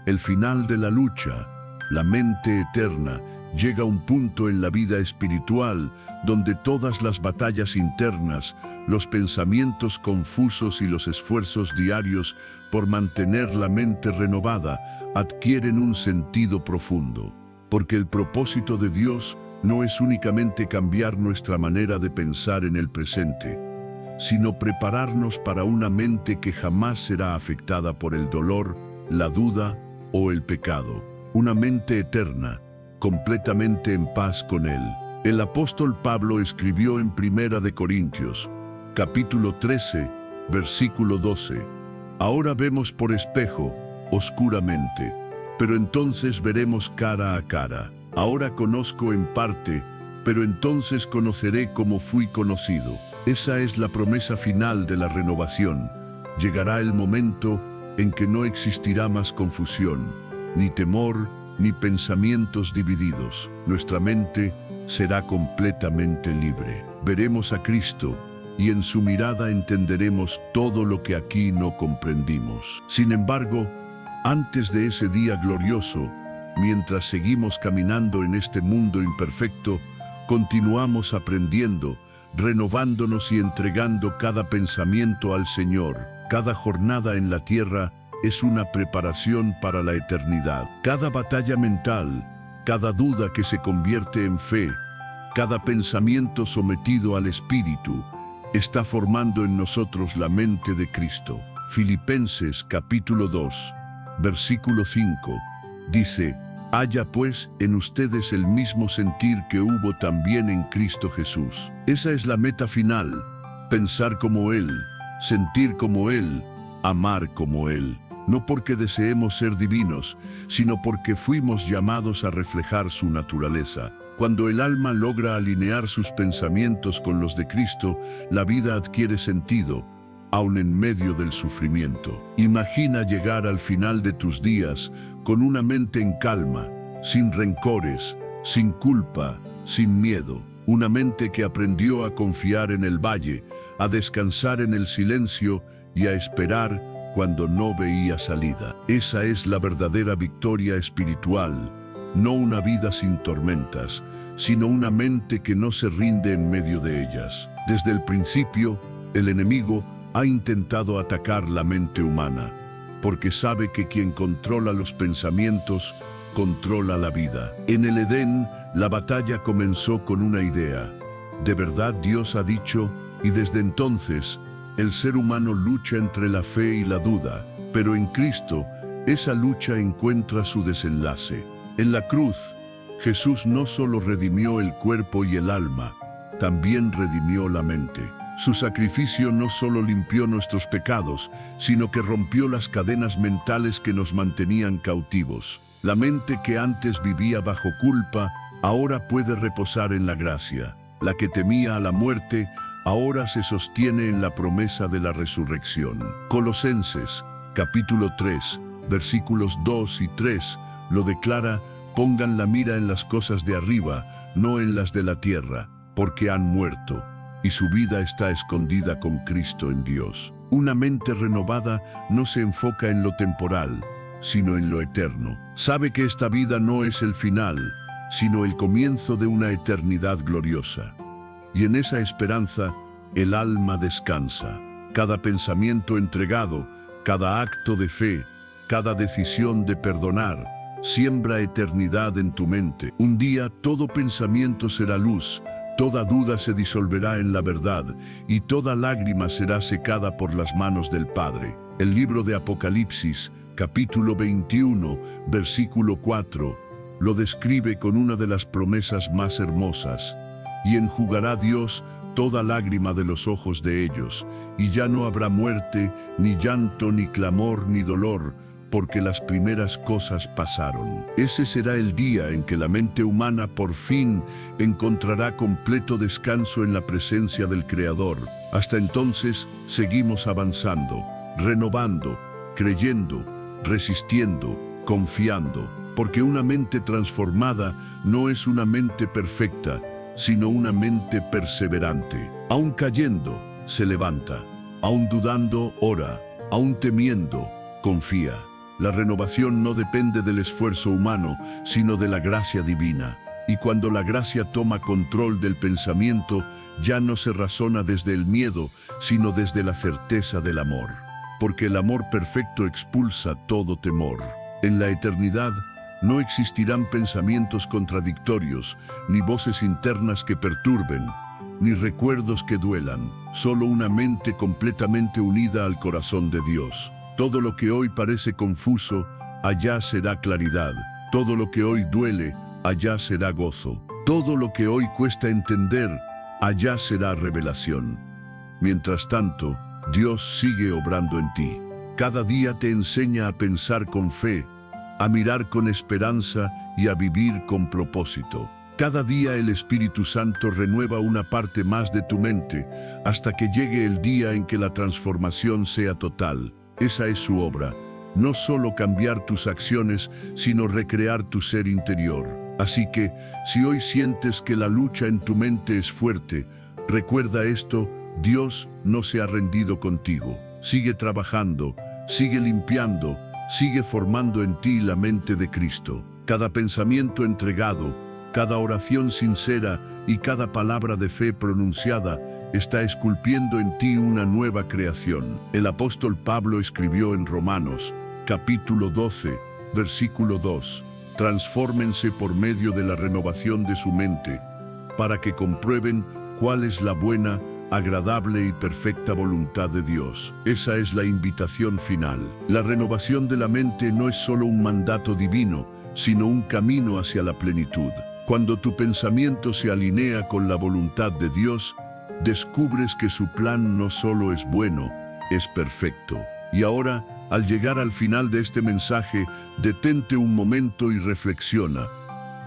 El final de la lucha, la mente eterna, llega a un punto en la vida espiritual donde todas las batallas internas, los pensamientos confusos y los esfuerzos diarios por mantener la mente renovada adquieren un sentido profundo. Porque el propósito de Dios no es únicamente cambiar nuestra manera de pensar en el presente, sino prepararnos para una mente que jamás será afectada por el dolor, la duda o el pecado. Una mente eterna, completamente en paz con Él. El apóstol Pablo escribió en 1 de Corintios, capítulo 13, versículo 12. Ahora vemos por espejo, oscuramente, pero entonces veremos cara a cara. Ahora conozco en parte, pero entonces conoceré como fui conocido. Esa es la promesa final de la renovación. Llegará el momento en que no existirá más confusión, ni temor, ni pensamientos divididos. Nuestra mente será completamente libre. Veremos a Cristo y en su mirada entenderemos todo lo que aquí no comprendimos. Sin embargo, antes de ese día glorioso, mientras seguimos caminando en este mundo imperfecto, continuamos aprendiendo, renovándonos y entregando cada pensamiento al Señor. Cada jornada en la tierra es una preparación para la eternidad. Cada batalla mental, cada duda que se convierte en fe, cada pensamiento sometido al Espíritu, está formando en nosotros la mente de Cristo. Filipenses capítulo 2, versículo 5, dice: haya pues en ustedes el mismo sentir que hubo también en Cristo Jesús. Esa es la meta final: pensar como Él, sentir como Él, amar como Él. No porque deseemos ser divinos, sino porque fuimos llamados a reflejar su naturaleza. Cuando el alma logra alinear sus pensamientos con los de Cristo, la vida adquiere sentido, aun en medio del sufrimiento. Imagina llegar al final de tus días con una mente en calma, sin rencores, sin culpa, sin miedo. Una mente que aprendió a confiar en el valle, a descansar en el silencio y a esperar cuando no veía salida. Esa es la verdadera victoria espiritual, no una vida sin tormentas, sino una mente que no se rinde en medio de ellas. Desde el principio, el enemigo ha intentado atacar la mente humana, porque sabe que quien controla los pensamientos, controla la vida. En el Edén, la batalla comenzó con una idea. De verdad Dios ha dicho, y desde entonces, el ser humano lucha entre la fe y la duda, pero en Cristo, esa lucha encuentra su desenlace. En la cruz, Jesús no solo redimió el cuerpo y el alma, también redimió la mente. Su sacrificio no solo limpió nuestros pecados, sino que rompió las cadenas mentales que nos mantenían cautivos. La mente que antes vivía bajo culpa, ahora puede reposar en la gracia. La que temía a la muerte, ahora se sostiene en la promesa de la resurrección. Colosenses, capítulo 3, versículos 2 y 3, lo declara: pongan la mira en las cosas de arriba, no en las de la tierra, porque han muerto, y su vida está escondida con Cristo en Dios. Una mente renovada no se enfoca en lo temporal, sino en lo eterno. Sabe que esta vida no es el final, sino el comienzo de una eternidad gloriosa. Y en esa esperanza, el alma descansa. cada pensamiento entregado, cada acto de fe, cada decisión de perdonar, siembra eternidad en tu mente. Un día todo pensamiento será luz, toda duda se disolverá en la verdad y toda lágrima será secada por las manos del Padre. El libro de Apocalipsis, capítulo 21, versículo 4, lo describe con una de las promesas más hermosas. Y enjugará Dios toda lágrima de los ojos de ellos, y ya no habrá muerte, ni llanto, ni clamor, ni dolor, porque las primeras cosas pasaron. Ese será el día en que la mente humana por fin encontrará completo descanso en la presencia del Creador. Hasta entonces, seguimos avanzando, renovando, creyendo, resistiendo, confiando, porque una mente transformada no es una mente perfecta, sino una mente perseverante. Aún cayendo, se levanta. Aún dudando, ora. Aún temiendo, confía. La renovación no depende del esfuerzo humano, sino de la gracia divina. Y cuando la gracia toma control del pensamiento, ya no se razona desde el miedo, sino desde la certeza del amor. Porque el amor perfecto expulsa todo temor. En la eternidad, no existirán pensamientos contradictorios, ni voces internas que perturben, ni recuerdos que duelan, solo una mente completamente unida al corazón de Dios. Todo lo que hoy parece confuso, allá será claridad. Todo lo que hoy duele, allá será gozo. Todo lo que hoy cuesta entender, allá será revelación. Mientras tanto, Dios sigue obrando en ti. Cada día te enseña a pensar con fe, a mirar con esperanza y a vivir con propósito. Cada día el Espíritu Santo renueva una parte más de tu mente hasta que llegue el día en que la transformación sea total. Esa es su obra, no solo cambiar tus acciones, sino recrear tu ser interior. Así que, si hoy sientes que la lucha en tu mente es fuerte, recuerda esto: Dios no se ha rendido contigo. Sigue trabajando, sigue limpiando, sigue formando en ti la mente de Cristo. Cada pensamiento entregado, cada oración sincera y cada palabra de fe pronunciada está esculpiendo en ti una nueva creación. El apóstol Pablo escribió en Romanos, capítulo 12, versículo 2, «Transfórmense por medio de la renovación de su mente, para que comprueben cuál es la buena, agradable y perfecta voluntad de Dios». Esa es la invitación final. La renovación de la mente no es solo un mandato divino, sino un camino hacia la plenitud. Cuando tu pensamiento se alinea con la voluntad de Dios, descubres que su plan no solo es bueno, es perfecto. Y ahora, al llegar al final de este mensaje, detente un momento y reflexiona.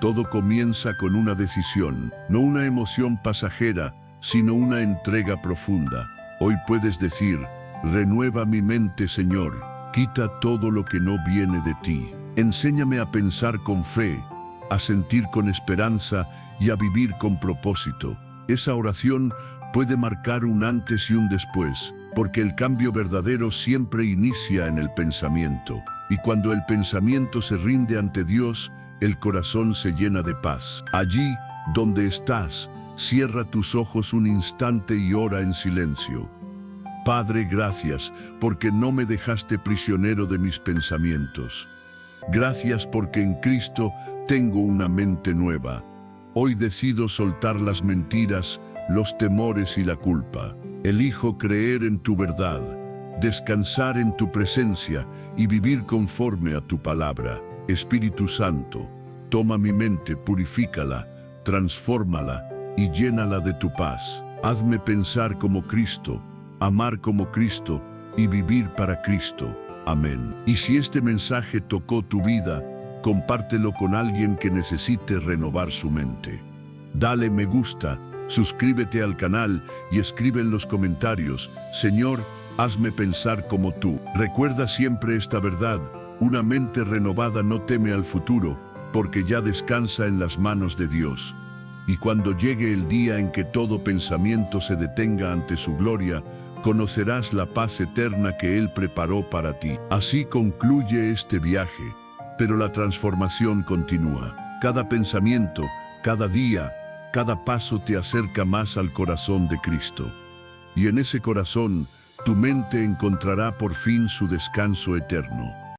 Todo comienza con una decisión, no una emoción pasajera, sino una entrega profunda. Hoy puedes decir: renueva mi mente, Señor, quita todo lo que no viene de ti. Enséñame a pensar con fe, a sentir con esperanza y a vivir con propósito. Esa oración puede marcar un antes y un después, porque el cambio verdadero siempre inicia en el pensamiento. Y cuando el pensamiento se rinde ante Dios, el corazón se llena de paz. Allí, donde estás, cierra tus ojos un instante y ora en silencio. Padre, gracias porque no me dejaste prisionero de mis pensamientos. Gracias porque en Cristo tengo una mente nueva. Hoy decido soltar las mentiras, los temores y la culpa. Elijo creer en tu verdad, descansar en tu presencia y vivir conforme a tu palabra. Espíritu Santo, toma mi mente, purifícala, transfórmala y llénala de tu paz. Hazme pensar como Cristo, amar como Cristo y vivir para Cristo. Amén. Y si este mensaje tocó tu vida, compártelo con alguien que necesite renovar su mente. Dale me gusta, suscríbete al canal y escribe en los comentarios: Señor, hazme pensar como tú. Recuerda siempre esta verdad: una mente renovada no teme al futuro, porque ya descansa en las manos de Dios. Y cuando llegue el día en que todo pensamiento se detenga ante su gloria, conocerás la paz eterna que Él preparó para ti. Así concluye este viaje, pero la transformación continúa. Cada pensamiento, cada día, cada paso te acerca más al corazón de Cristo. Y en ese corazón, Tu mente encontrará por fin su descanso eterno.